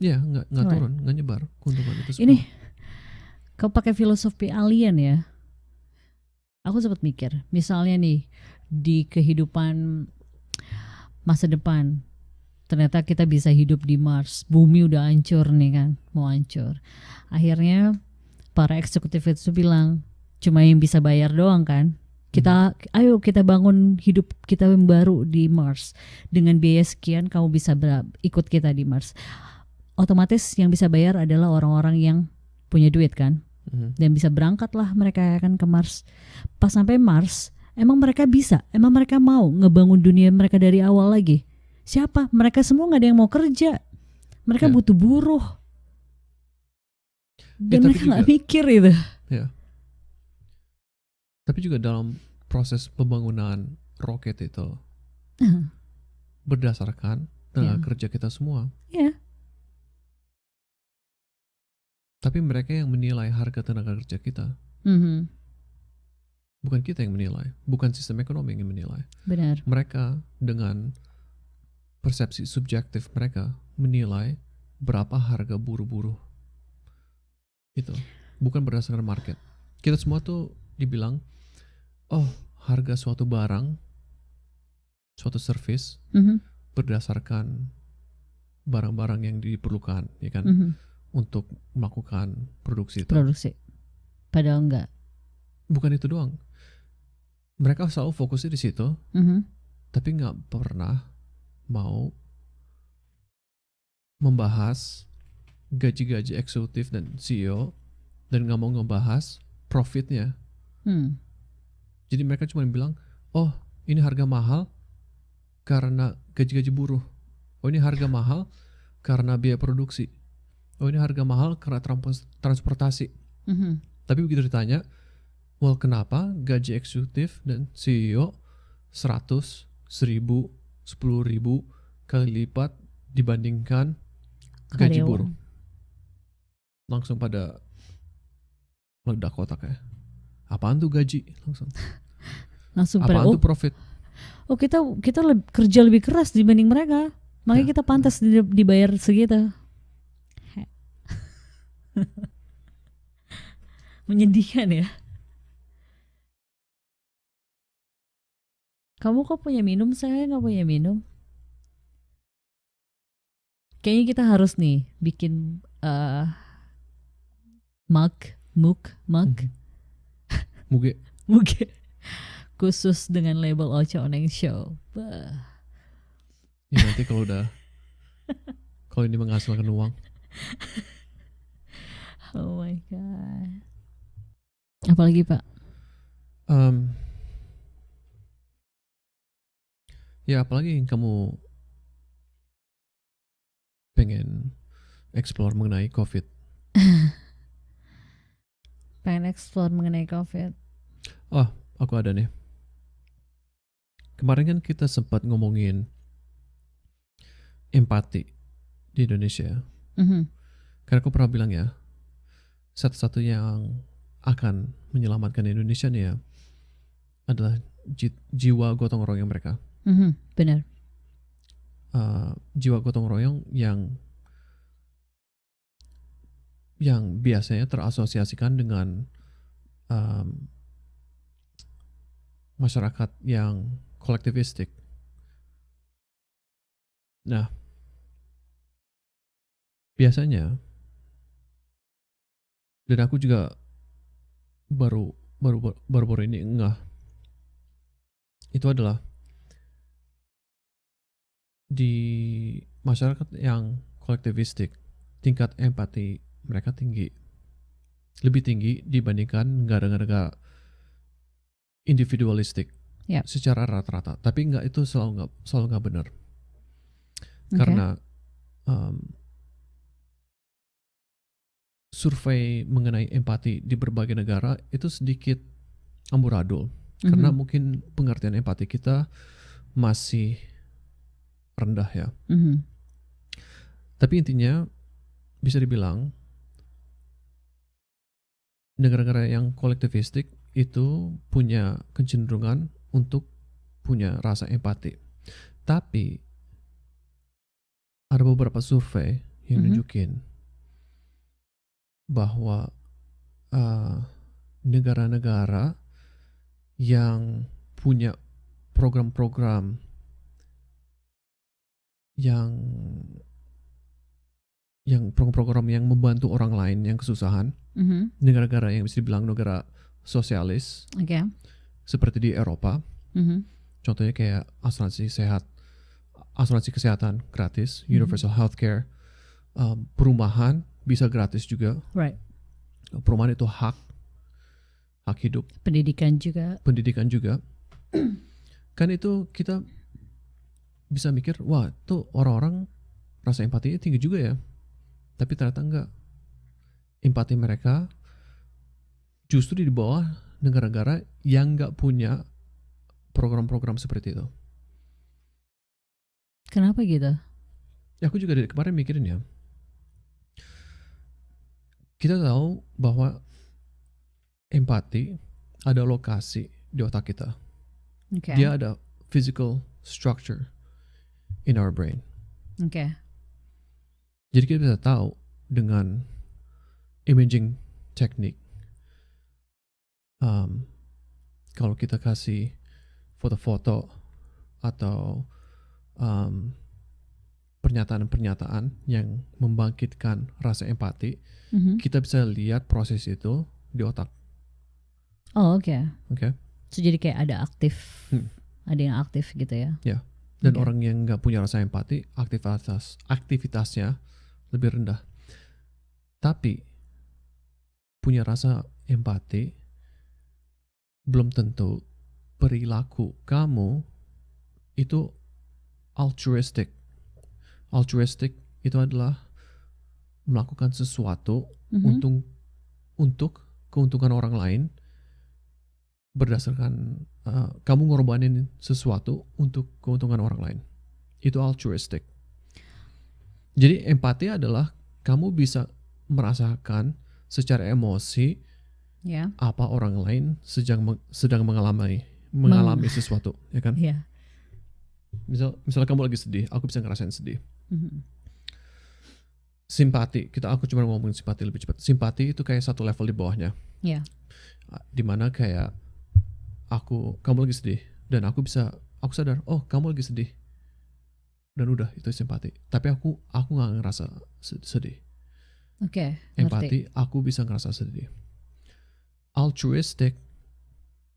Ya, nggak Alright. turun, nggak nyebar keuntungan itu semua. Ini kau pakai filosofi alien ya. Aku sempat mikir, misalnya nih di kehidupan masa depan, ternyata kita bisa hidup di Mars, bumi udah hancur nih kan, mau hancur. Akhirnya para eksekutif itu bilang cuma yang bisa bayar doang kan. Ayo kita bangun hidup kita yang baru di Mars dengan biaya sekian, kamu bisa ikut kita di Mars. Otomatis yang bisa bayar adalah orang-orang yang punya duit kan. Dan bisa berangkat lah mereka akan ke Mars. Pas sampai Mars, emang mereka mau ngebangun dunia mereka dari awal lagi? Siapa? Mereka semua gak ada yang mau kerja. Mereka butuh buruh. Dan mereka gak mikir itu. Ya. Tapi juga dalam proses pembangunan roket itu berdasarkan tenaga kerja kita semua. Iya. Tapi mereka yang menilai harga tenaga kerja kita. Bukan kita yang menilai, bukan sistem ekonomi yang menilai. Benar. Mereka dengan persepsi subjektif mereka menilai berapa harga buruh-buruh. Itu bukan berdasarkan market. Kita semua tuh dibilang, oh harga suatu barang, suatu service berdasarkan barang-barang yang diperlukan, ya kan? Untuk melakukan produksi itu. Padahal enggak. Bukan itu doang. Mereka selalu fokusnya di situ, tapi nggak pernah mau membahas gaji-gaji eksekutif dan CEO, dan nggak mau ngebahas profitnya. Jadi mereka cuma bilang, oh ini harga mahal karena gaji-gaji buruh. Oh ini harga mahal karena biaya produksi. Oh ini harga mahal karena transportasi. Tapi begitu ditanya, well kenapa gaji eksekutif dan CEO 100, 1000, 10.000 kali lipat dibandingkan gaji buruh? Langsung pada meledak otaknya. Apaan tuh gaji? Langsung pada apaan tuh profit? Oh kita kerja lebih keras dibanding mereka, makanya kita pantas dibayar segitu. Menyedihkan ya. Kamu kok punya minum, saya nggak punya minum. Kayaknya kita harus nih bikin muge khusus dengan label Ocha Oneng Show. Ya nanti kalau ini menghasilkan uang. Oh my god. Apalagi Pak? Ya apalagi yang kamu pengen explore mengenai COVID? Pengen explore mengenai COVID. Oh, aku ada nih. Kemarin kan kita sempat ngomongin empati di Indonesia. Karena aku pernah bilang ya, satu-satunya yang akan menyelamatkan Indonesia nih ya adalah jiwa gotong royong mereka. Benar. Jiwa gotong royong yang biasanya terasosiasikan dengan masyarakat yang kolektivistik. Nah, biasanya, dan aku juga baru ini itu adalah di masyarakat yang kolektivistik, tingkat empati mereka lebih tinggi dibandingkan negara-negara individualistik secara rata-rata. Tapi itu selalu nggak benar. Karena survei mengenai empati di berbagai negara itu sedikit amburadul. Karena mungkin pengertian empati kita masih rendah ya. Tapi intinya bisa dibilang negara-negara yang kolektivistik itu punya kecenderungan untuk punya rasa empati. Tapi ada beberapa survei yang nunjukin bahwa negara-negara yang punya program-program yang program-program yang membantu orang lain yang kesusahan, negara-negara yang bisa dibilang negara sosialis, seperti di Eropa, contohnya kayak asuransi kesehatan gratis, universal healthcare, perumahan bisa gratis juga. Right. Perumahan itu hak hidup. Pendidikan juga. Kan itu kita bisa mikir, wah tuh orang-orang rasa empatinya tinggi juga ya. Tapi ternyata enggak. Empati mereka justru di bawah negara-negara yang enggak punya program-program seperti itu. Kenapa gitu? Ya aku juga dari kemarin mikirin ya. Kita tahu bahwa empati ada lokasi di otak kita. Dia ada physical structure in our brain. Jadi kita bisa tahu dengan imaging teknik, kalau kita kasih foto-foto atau pernyataan-pernyataan yang membangkitkan rasa empati, kita bisa lihat proses itu di otak. Oh, oke. So, jadi kayak ada yang aktif gitu ya? Ya. Dan orang yang nggak punya rasa empati, aktivitasnya lebih rendah. Tapi punya rasa empati belum tentu perilaku kamu itu altruistic. Altruistic itu adalah melakukan sesuatu untuk keuntungan orang lain berdasarkan kamu ngorbanin sesuatu untuk keuntungan orang lain. Itu altruistic. Jadi empati adalah kamu bisa merasakan secara emosi apa orang lain sedang mengalami sesuatu, ya kan? Misal kamu lagi sedih, aku bisa ngerasain sedih. Simpati, aku cuma ngomongin simpati lebih cepat. Simpati itu kayak satu level di bawahnya. Dimana kayak kamu lagi sedih dan aku sadar, oh kamu lagi sedih. Dan udah, itu simpati. Tapi aku gak ngerasa sedih. Empati, aku bisa ngerasa sedih. Altruistic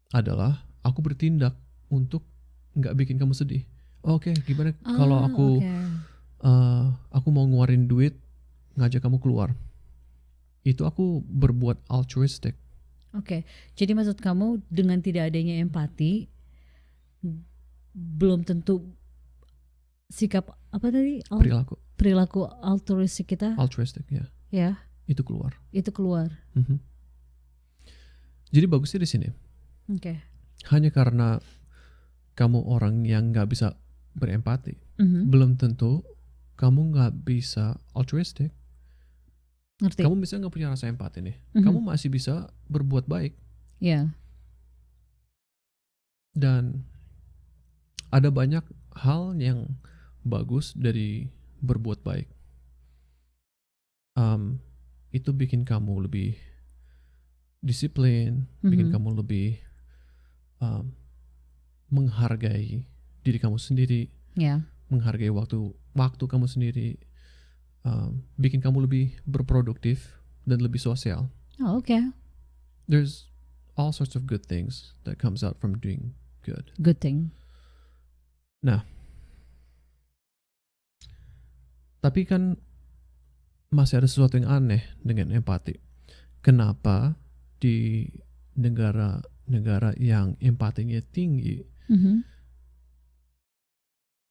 adalah aku bertindak untuk gak bikin kamu sedih. Oke, gimana kalau aku mau ngeluarin duit, ngajak kamu keluar. Itu aku berbuat altruistic. Jadi maksud kamu dengan tidak adanya empati, belum tentu sikap apa tadi? Perilaku altruistik kita. Altruistic, ya. Itu keluar. Jadi bagusnya di sini. Hanya karena kamu orang yang nggak bisa berempati, belum tentu kamu nggak bisa altruistic. Ngerti. Kamu misalnya nggak punya rasa empati nih, kamu masih bisa berbuat baik. Dan ada banyak hal yang bagus dari berbuat baik. Itu bikin kamu lebih disiplin, bikin kamu lebih menghargai diri kamu sendiri, menghargai waktu kamu sendiri, bikin kamu lebih berproduktif dan lebih sosial. There's all sorts of good things that comes out from doing good. Good thing. Nah, tapi kan masih ada sesuatu yang aneh dengan empati. Kenapa di negara-negara yang empatinya tinggi,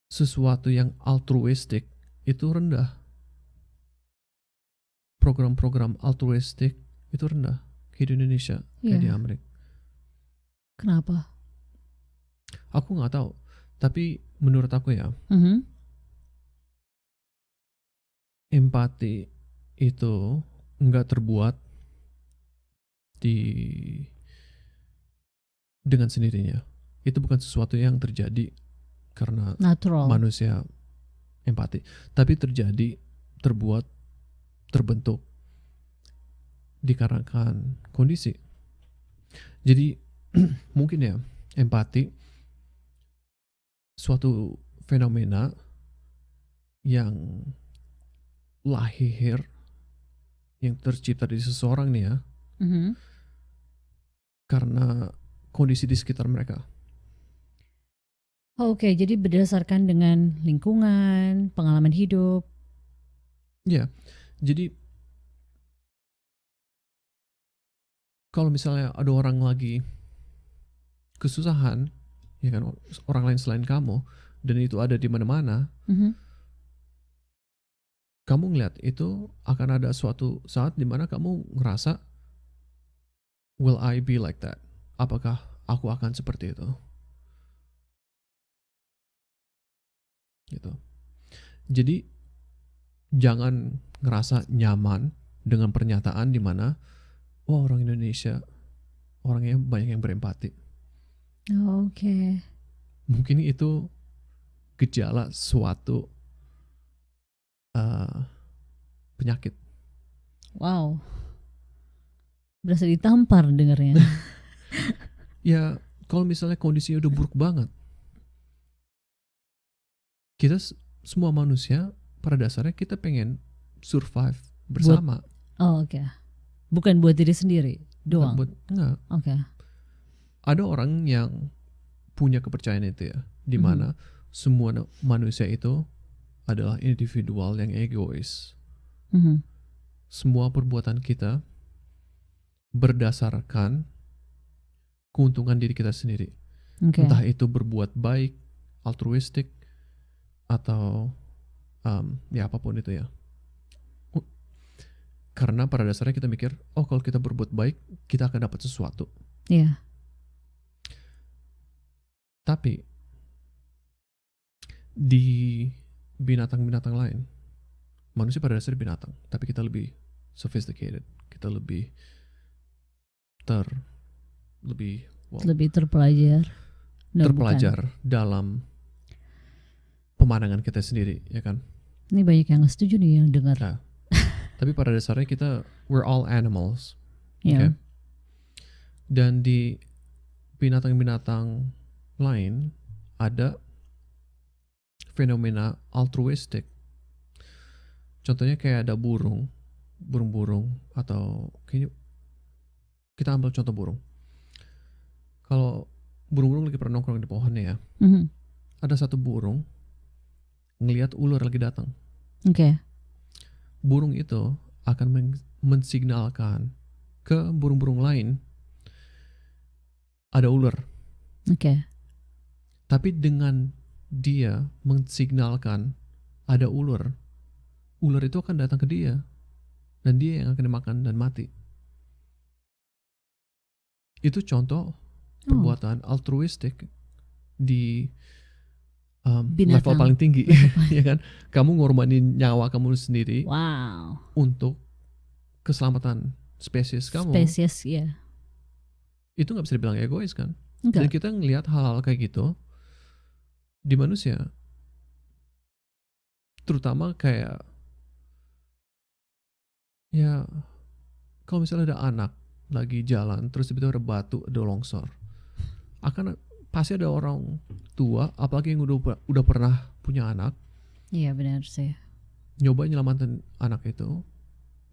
sesuatu yang altruistik itu rendah? Program-program altruistik itu rendah kayak di Indonesia, kayak di Amerika. Kenapa? Aku nggak tahu, tapi menurut aku ya, empati itu nggak terbuat dengan sendirinya. Itu bukan sesuatu yang terjadi karena natural manusia empati, tapi terjadi terbentuk dikarenakan kondisi. Jadi mungkin ya, empati suatu fenomena yang lahir, yang tercipta dari seseorang nih ya, karena kondisi di sekitar mereka. Oke, jadi berdasarkan dengan lingkungan, pengalaman hidup. Ya, jadi kalau misalnya ada orang lagi kesusahan, ya kan, orang lain selain kamu, dan itu ada di mana-mana, kamu ngeliat itu akan ada suatu saat di mana kamu ngerasa, will I be like that? Apakah aku akan seperti itu? Gitu. Jadi jangan ngerasa nyaman dengan pernyataan di mana, wah, orang Indonesia orangnya banyak yang berempati. Oke. Mungkin itu gejala suatu penyakit. Wow. Berasa ditampar dengarnya. Ya, kalau misalnya kondisinya udah buruk banget, kita semua manusia pada dasarnya kita pengen survive bersama. Oke. Bukan buat diri sendiri doang. Enggak. Oke. Ada orang yang punya kepercayaan itu ya, di mana semua manusia itu adalah individual yang egois. Semua perbuatan kita berdasarkan keuntungan diri kita sendiri. Entah itu berbuat baik, altruistik, atau ya apapun itu ya. Karena pada dasarnya kita mikir, oh kalau kita berbuat baik, kita akan dapat sesuatu. Iya. Tapi di binatang-binatang lain, manusia pada dasarnya binatang, tapi kita lebih sophisticated, kita lebih terpelajar dalam pemandangan kita sendiri, ya kan? Ini banyak yang setuju nih yang dengar. Nah, tapi pada dasarnya we're all animals, yeah. Okay? Dan di binatang-binatang lain ada fenomena altruistik. Contohnya kayak ada burung-burung, atau kayaknya kita ambil contoh burung. Kalau burung-burung lagi pernah nongkrong di pohonnya ya, ada satu burung ngelihat ular lagi datang. Burung itu akan mensignalkan ke burung-burung lain ada ular. Tapi dengan dia mensignalkan ada ular itu akan datang ke dia, dan dia yang akan dimakan dan mati. Itu contoh perbuatan altruistik di level paling tinggi. Ya kan? Kamu ngorbanin nyawa kamu sendiri untuk keselamatan spesies kamu. Ya. Itu gak bisa dibilang egois kan? Enggak. Dan kita ngelihat hal-hal kayak gitu di manusia, terutama kayak ya kalau misalnya ada anak lagi jalan terus tiba-tiba ada batu, ada longsor, pasti ada orang tua, apalagi yang udah pernah punya anak. Iya benar sih. Nyoba nyelamatin anak itu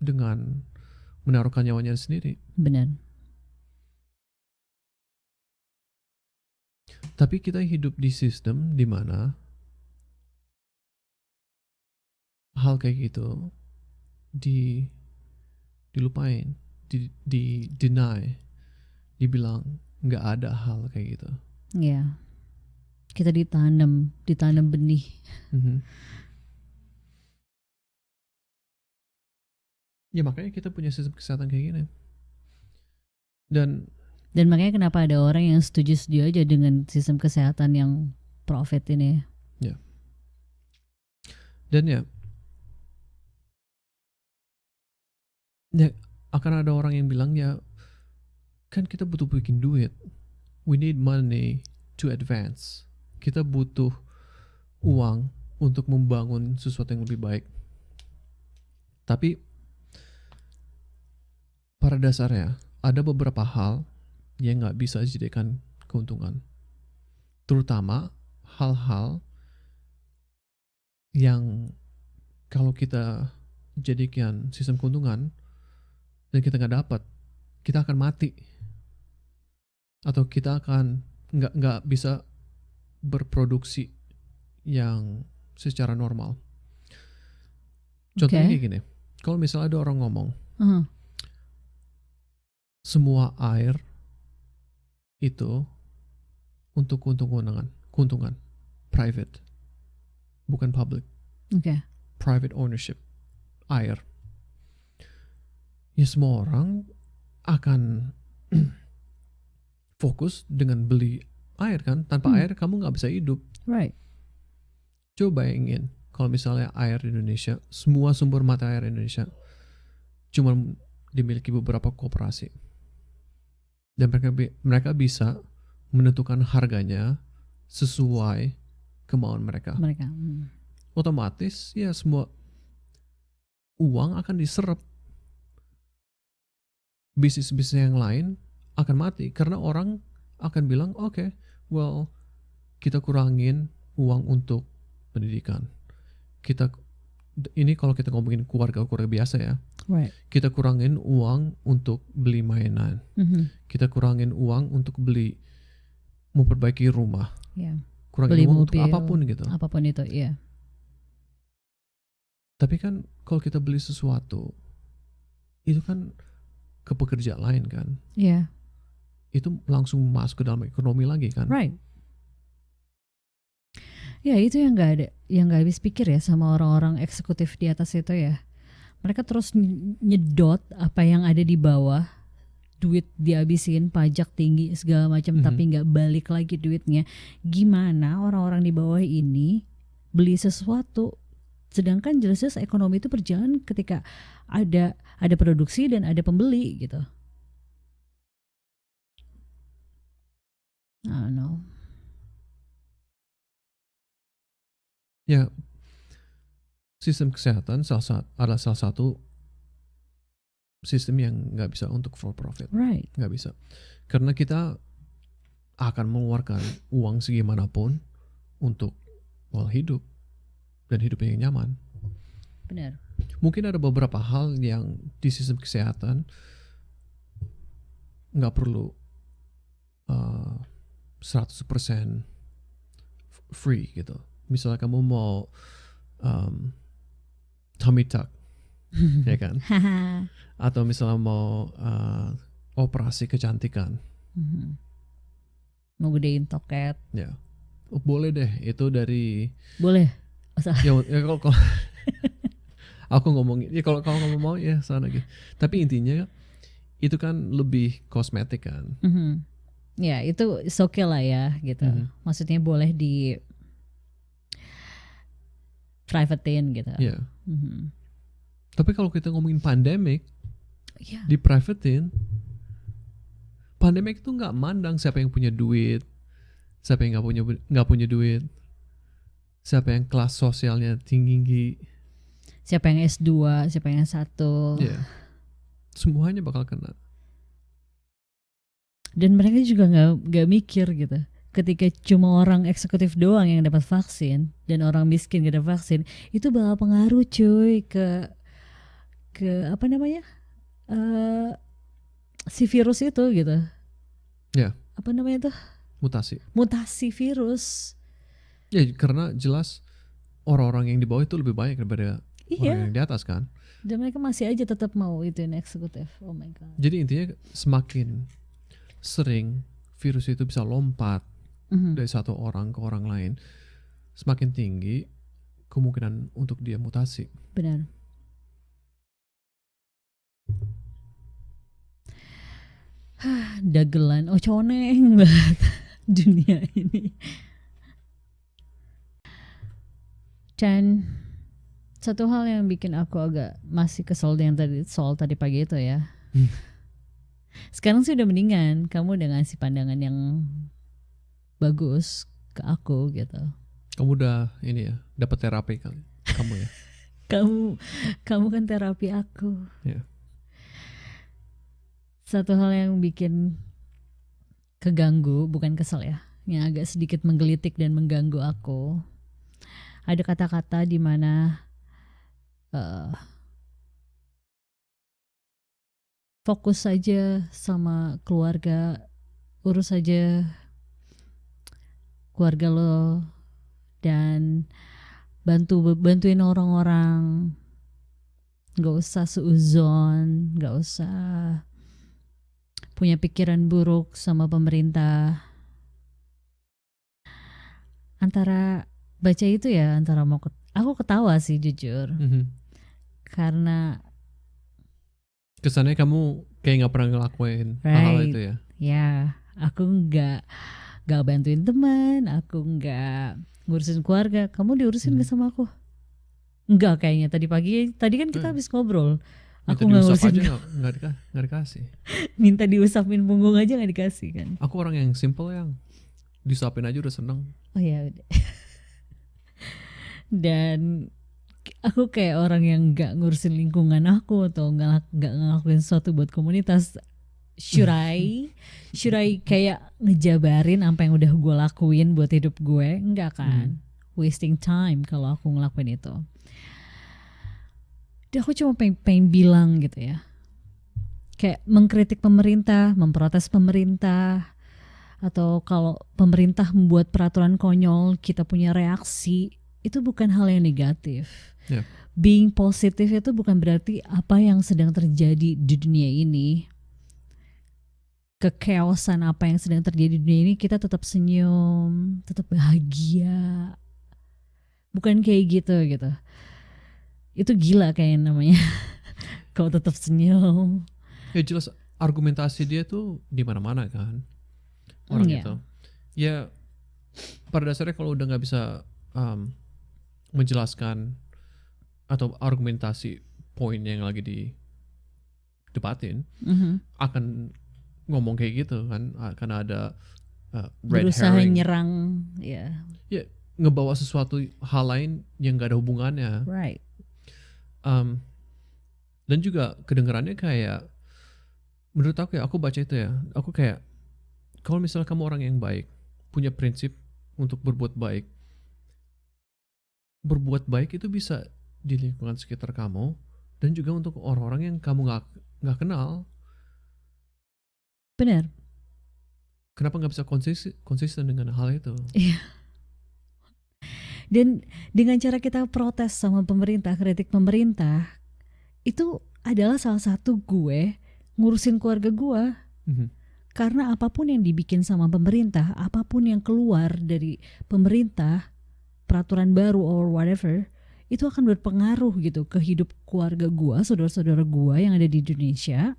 dengan menaruhkan nyawanya sendiri. Benar. Tapi kita hidup di sistem di mana hal kayak gitu dilupain, di deny, dibilang nggak ada hal kayak gitu. Iya. Kita ditanam benih. Ya makanya kita punya sistem kesehatan kayak gini. Dan makanya kenapa ada orang yang setuju aja dengan sistem kesehatan yang profit ini. Ya. Dan ya akan ada orang yang bilang, ya kan kita butuh bikin duit, we need money to advance, kita butuh uang untuk membangun sesuatu yang lebih baik. Tapi pada dasarnya ada beberapa hal yang nggak bisa dijadikan keuntungan, terutama hal-hal yang kalau kita jadikan sistem keuntungan dan kita nggak dapat, kita akan mati atau kita akan nggak bisa berproduksi yang secara normal. Contohnya kayak gini, kalau misalnya ada orang ngomong semua air itu untuk keuntungan private, bukan public. Private ownership air. Ya semua orang akan fokus dengan beli air kan. Tanpa air kamu nggak bisa hidup. Right. Coba bayangin kalau misalnya air di Indonesia, semua sumber mata air Indonesia cuma dimiliki beberapa koperasi. Dan mereka bisa menentukan harganya sesuai kemauan mereka. Otomatis ya semua uang akan diserap. Bisnis-bisnis yang lain akan mati karena orang akan bilang okay, well kita kurangin uang untuk pendidikan. Ini kalau kita ngomongin keluarga biasa ya. Right. Kita kurangin uang untuk beli mainan. Kita kurangin uang untuk memperbaiki rumah. Kurangin beli uang mobil, untuk apapun gitu. Apapun itu, iya. Tapi kan kalau kita beli sesuatu, itu kan ke pekerja lain kan. Iya. Itu langsung masuk ke dalam ekonomi lagi kan. Right. Ya itu yang nggak habis pikir ya sama orang-orang eksekutif di atas itu ya. Mereka terus nyedot apa yang ada di bawah, duit dihabisin, pajak tinggi segala macam, tapi nggak balik lagi duitnya. Gimana orang-orang di bawah ini beli sesuatu, sedangkan jelas-jelas ekonomi itu berjalan ketika ada produksi dan ada pembeli gitu. I don't know. Ya, sistem kesehatan adalah salah satu sistem yang nggak bisa untuk for profit. Right. Nggak bisa. Karena kita akan mengeluarkan uang segimanapun untuk hidup dan hidup yang nyaman. Benar. Mungkin ada beberapa hal yang di sistem kesehatan nggak perlu 100% free gitu. Misalnya kamu mau tummy tuck, ya kan? Atau misalnya mau operasi kecantikan, mau gedein toket, ya boleh deh. Itu dari boleh. Ya kalau aku ngomongin, ya kalau kamu mau ya sana lagi. Tapi intinya itu kan lebih kosmetik kan. Ya itu okay lah ya gitu. Maksudnya boleh di privatein gitu. Iya. Tapi kalau kita ngomongin pandemik, di privatein, pandemik itu nggak mandang siapa yang punya duit, siapa yang nggak punya duit, siapa yang kelas sosialnya tinggi, siapa yang S2, siapa yang S1. Iya. Semuanya bakal kena. Dan mereka juga nggak mikir gitu. Ketika cuma orang eksekutif doang yang dapat vaksin dan orang miskin gak dapat vaksin, itu bakal pengaruh cuy ke apa namanya si virus itu gitu. Ya. Apa namanya tuh? Mutasi virus. Ya karena jelas orang-orang yang di bawah itu lebih banyak daripada orang yang di atas kan. Dan mereka masih aja tetap mau itu yang eksekutif. Oh my god. Jadi intinya semakin sering virus itu bisa lompat dari satu orang ke orang lain, semakin tinggi kemungkinan untuk dia mutasi. Benar. Dagelan, coneng banget dunia ini. Dan satu hal yang bikin aku agak masih kesel dengan soal tadi pagi itu ya. Sekarang sih udah mendingan, kamu udah ngasih pandangan yang bagus ke aku gitu. Kamu udah ini ya, dapat terapi kali kamu ya. kamu kan terapi aku. Ya. Satu hal yang bikin keganggu, bukan kesel ya, yang agak sedikit menggelitik dan mengganggu aku, ada kata-kata di mana fokus saja sama keluarga, urus saja keluarga lo, dan bantuin orang-orang, nggak usah seuzon, nggak usah punya pikiran buruk sama pemerintah. Antara baca itu ya, antara aku ketawa sih jujur, karena Kesannya kamu kayak nggak pernah ngelakuin hal-hal itu ya. Ya, aku nggak bantuin teman, aku nggak ngurusin keluarga. Kamu diurusin nggak sama aku? Enggak kayaknya. Tadi kan kita habis ngobrol. Aku nggak ngurusin. Nggak dikasih. Minta diusapin punggung aja nggak dikasih kan? Aku orang yang simple, yang disuapin aja udah seneng. Oh ya udah. Dan aku kayak orang yang nggak ngurusin lingkungan aku atau nggak ngelakuin sesuatu buat komunitas. Should I kayak ngejabarin apa yang udah gue lakuin buat hidup gue? Enggak kan? Wasting time kalau aku ngelakuin itu. Dan aku cuma pengen bilang gitu ya, kayak mengkritik pemerintah, memprotes pemerintah, atau kalau pemerintah membuat peraturan konyol kita punya reaksi, itu bukan hal yang negatif. Being positif itu bukan berarti apa yang sedang terjadi di dunia ini, kekeosan apa yang sedang terjadi di dunia ini, kita tetap senyum, tetap bahagia. Bukan kayak gitu. Itu gila kayak namanya. Kau tetap senyum. Ya jelas argumentasi dia tuh di mana-mana kan. Orang itu. Ya pada dasarnya kalau udah nggak bisa menjelaskan atau argumentasi poin yang lagi didebatin, akan ngomong kayak gitu kan, akan ada red berusaha herring, nyerang ya ngebawa sesuatu hal lain yang gak ada hubungannya, right. Dan juga kedengarannya kayak, menurut aku ya, aku baca itu ya, aku kayak, kalau misalnya kamu orang yang baik, punya prinsip untuk berbuat baik itu bisa di lingkungan sekitar kamu dan juga untuk orang-orang yang kamu nggak kenal. Benar. Kenapa nggak bisa konsisten dengan hal itu? Iya. Dan dengan cara kita protes sama pemerintah, kritik pemerintah, itu adalah salah satu gue ngurusin keluarga gue. Karena apapun yang dibikin sama pemerintah, apapun yang keluar dari pemerintah, peraturan baru or whatever, itu akan berpengaruh gitu ke hidup keluarga gue, saudara-saudara gue yang ada di Indonesia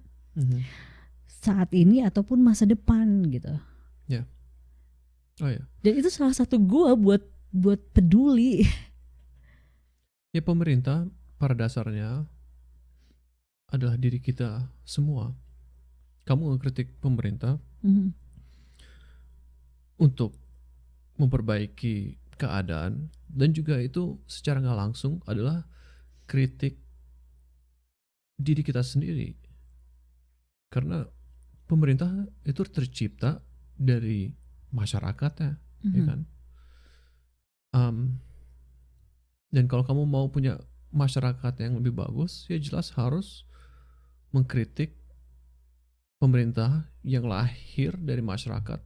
saat ini ataupun masa depan gitu. Ya. Oh ya. Dan itu salah satu gue buat peduli. Ya, pemerintah pada dasarnya adalah diri kita semua. Kamu ngekritik pemerintah untuk memperbaiki keadaan, dan juga itu secara nggak langsung adalah kritik diri kita sendiri, karena pemerintah itu tercipta dari masyarakatnya, ya kan? Dan kalau kamu mau punya masyarakat yang lebih bagus, ya jelas harus mengkritik pemerintah yang lahir dari masyarakat.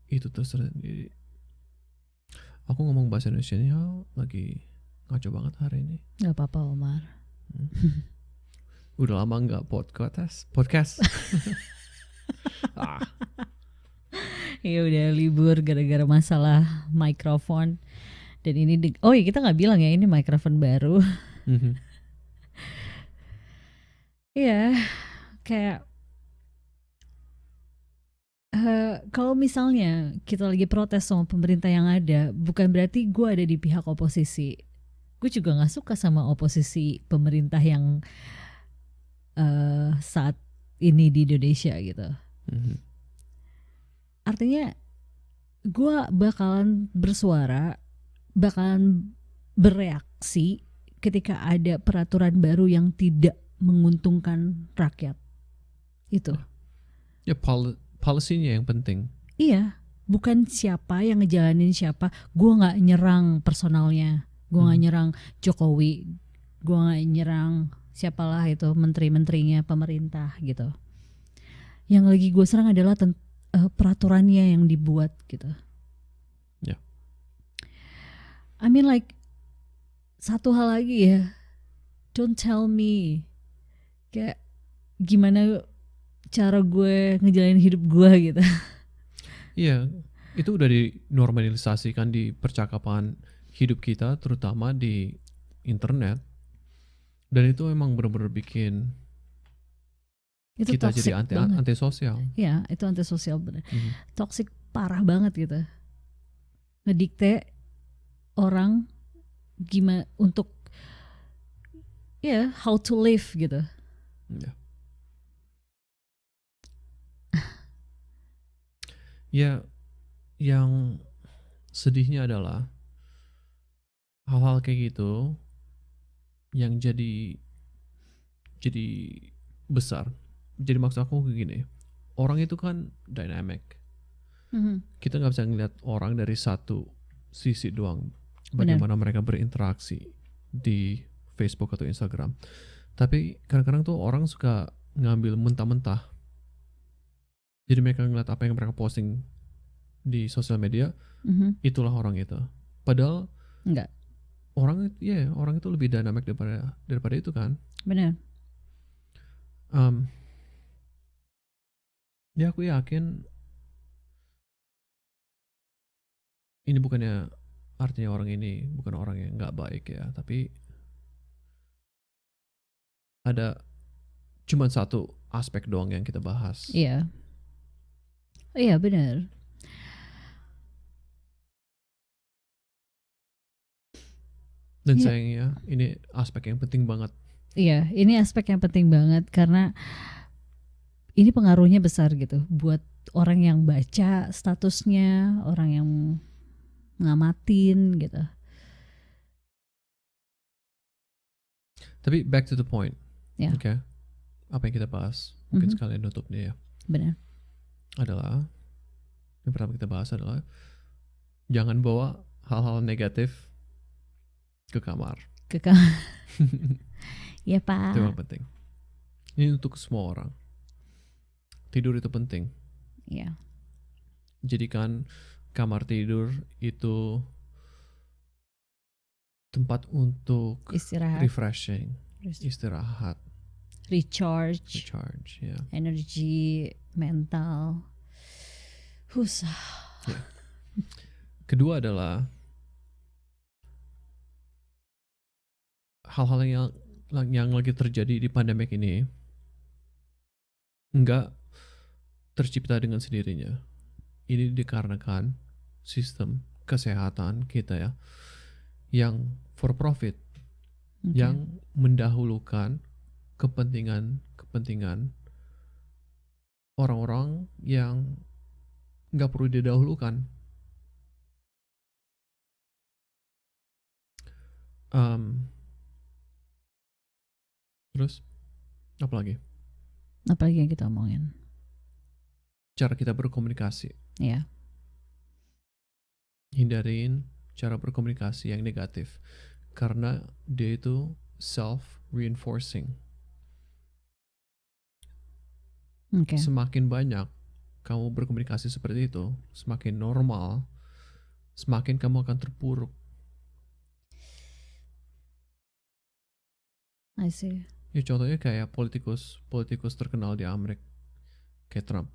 Itu tersendiri. Aku ngomong bahasa Indonesia-nya lagi ngaco banget hari ini. Gak apa-apa Omar. Udah lama gak podcast. Ya udah libur gara-gara masalah mikrofon. Dan ini kita gak bilang ya ini mikrofon baru. Iya, kayak kalau misalnya kita lagi protes sama pemerintah yang ada, bukan berarti gue ada di pihak oposisi. Gue juga gak suka sama oposisi pemerintah yang saat ini di Indonesia gitu. Artinya gue bakalan bersuara, bakalan bereak bereaksi ketika ada peraturan baru yang tidak menguntungkan rakyat. Itu. Ya policy-nya yang penting. Iya, bukan siapa yang ngejalanin siapa. Gue nggak nyerang personalnya, gue nggak nyerang Jokowi, gue nggak nyerang siapalah itu menteri-menterinya pemerintah gitu. Yang lagi gue serang adalah peraturannya yang dibuat gitu. Ya. I mean like satu hal lagi ya, don't tell me kayak gimana cara gue ngejalanin hidup gue gitu. Iya, itu udah dinormalisasikan di percakapan hidup kita, terutama di internet. Dan itu emang benar-benar bikin Itu kita toxic jadi banget. antisosial. Ya, itu antisosial bener. Toxic parah banget gitu. Ngedikte orang gimana untuk how to live gitu. Ya. Ya, yang sedihnya adalah hal-hal kayak gitu yang jadi besar. Jadi maksud aku gini, orang itu kan dynamic. Kita nggak bisa ngeliat orang dari satu sisi doang, bagaimana mereka berinteraksi di Facebook atau Instagram. Tapi kadang-kadang tuh orang suka ngambil mentah-mentah. Jadi mereka ngeliat apa yang mereka posting di sosial media, itulah orang itu. Padahal enggak. Orang itu lebih dynamic daripada itu kan. Benar. Ya aku yakin ini bukannya artinya orang ini bukan orang yang nggak baik ya, tapi ada cuma satu aspek doang yang kita bahas. Iya. Iya benar. Dan sayangnya ini aspek yang penting banget. Iya, ini aspek yang penting banget karena ini pengaruhnya besar gitu buat orang yang baca statusnya, orang yang ngamatin gitu. Tapi back to the point. Ya. Oke. Apa yang kita bahas? Mungkin sekalian nutup nih ya. Benar. Adalah yang pertama kita bahas adalah jangan bawa hal-hal negatif ke kamar. Ya Pak. Itu yang penting. Ini untuk semua orang. Tidur itu penting. Iya. Jadikan kamar tidur itu tempat untuk Istirahat. refreshing, istirahat, recharge ya. energi mental. Ya. Kedua adalah hal-hal yang lagi terjadi di pandemik ini enggak tercipta dengan sendirinya. Ini dikarenakan sistem kesehatan kita ya yang for profit, yang mendahulukan kepentingan orang-orang yang nggak perlu didahulukan. Terus apa lagi? Apa lagi yang kita omongin? Cara kita berkomunikasi. Iya. Hindarin cara berkomunikasi yang negatif karena dia itu self-reinforcing. Semakin banyak kamu berkomunikasi seperti itu, semakin normal, semakin kamu akan terpuruk. I see. Ya contohnya kayak politikus terkenal di Amerika, kayak Trump.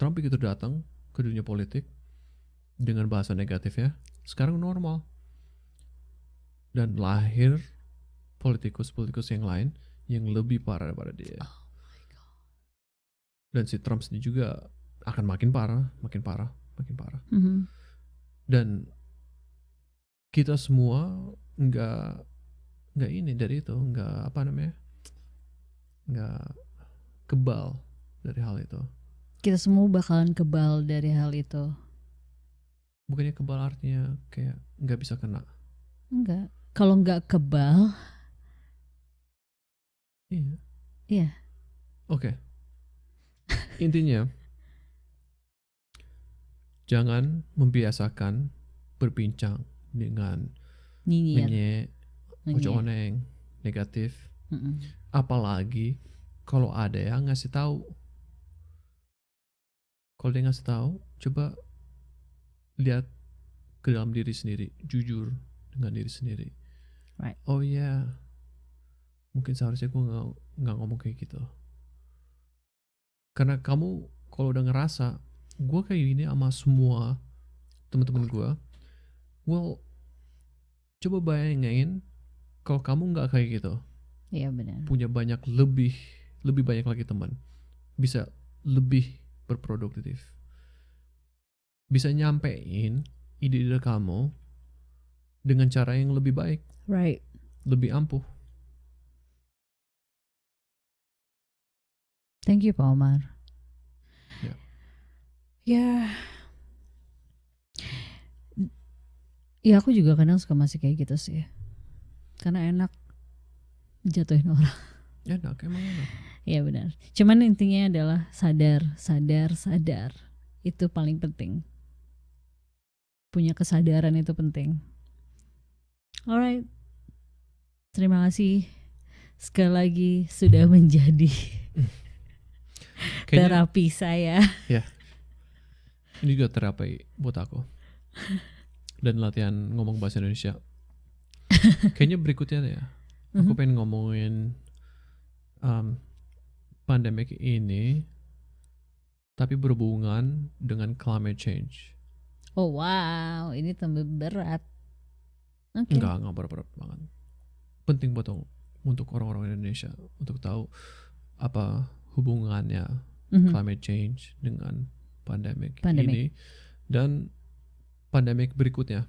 Trump begitu datang ke dunia politik dengan bahasa negatif ya, sekarang normal. Dan lahir politikus yang lain yang lebih parah daripada dia. Oh my God. Dan si Trump sendiri juga akan makin parah. Dan kita semua nggak ini dari itu, nggak kebal dari hal itu. Kita semua bakalan kebal dari hal itu. Bukannya kebal artinya kayak nggak bisa kena. Enggak. kalau nggak kebal, Iya. iya. Oke. Intinya jangan membiasakan berbincang dengan Nyinyir, ngenyek, ojo ngenyek. oneng, negatif. Mm-mm. Apalagi kalau ada yang ngasih tahu. Kalau dia ngasih tahu, coba lihat ke dalam diri sendiri, jujur dengan diri sendiri. Right. Oh iya, mungkin seharusnya gue nggak ngomong kayak gitu. Karena kamu kalau udah ngerasa gue kayak gini sama semua teman-teman gue, well, coba bayangin kalau kamu nggak kayak gitu, Iya benar. punya lebih banyak lagi teman, bisa lebih berproduktif, bisa nyampein ide-ide kamu dengan cara yang lebih baik, Right. lebih ampuh. Thank you Pak Omar. Ya. Ya. Ya aku juga kadang suka masih kayak gitu sih. Karena enak jatuhin orang. Enak, emang enak. Iya benar. Cuman intinya adalah sadar, sadar, sadar. Itu paling penting. Punya kesadaran itu penting. Alright. Terima kasih sekali lagi sudah menjadi Kayaknya terapi saya. ini juga terapi buat aku. Dan latihan ngomong bahasa Indonesia. Kayaknya berikutnya ya, aku pengen ngomongin pandemik ini, tapi berhubungan dengan climate change. Oh wow, ini tambah berat. Oke. Enggak berat-berat banget. Penting buat untuk orang-orang Indonesia untuk tahu apa hubungannya climate change dengan pandemik ini dan pandemik berikutnya.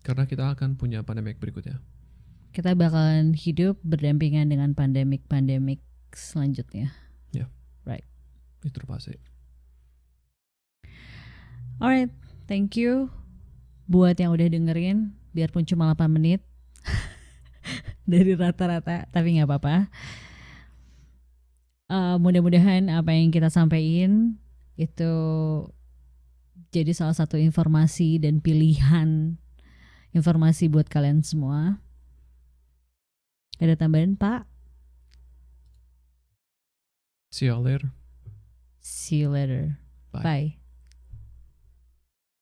Karena kita akan punya pandemik berikutnya. Kita bakalan hidup berdampingan dengan pandemik selanjutnya. Ya. Right. Itu pasti. Alright, thank you buat yang udah dengerin, biarpun cuma 8 menit dari rata-rata, tapi nggak apa-apa. Mudah-mudahan apa yang kita sampaikan itu jadi salah satu informasi dan pilihan informasi buat kalian semua. Ada tambahan Pak? See you later. See you later. Bye. Bye.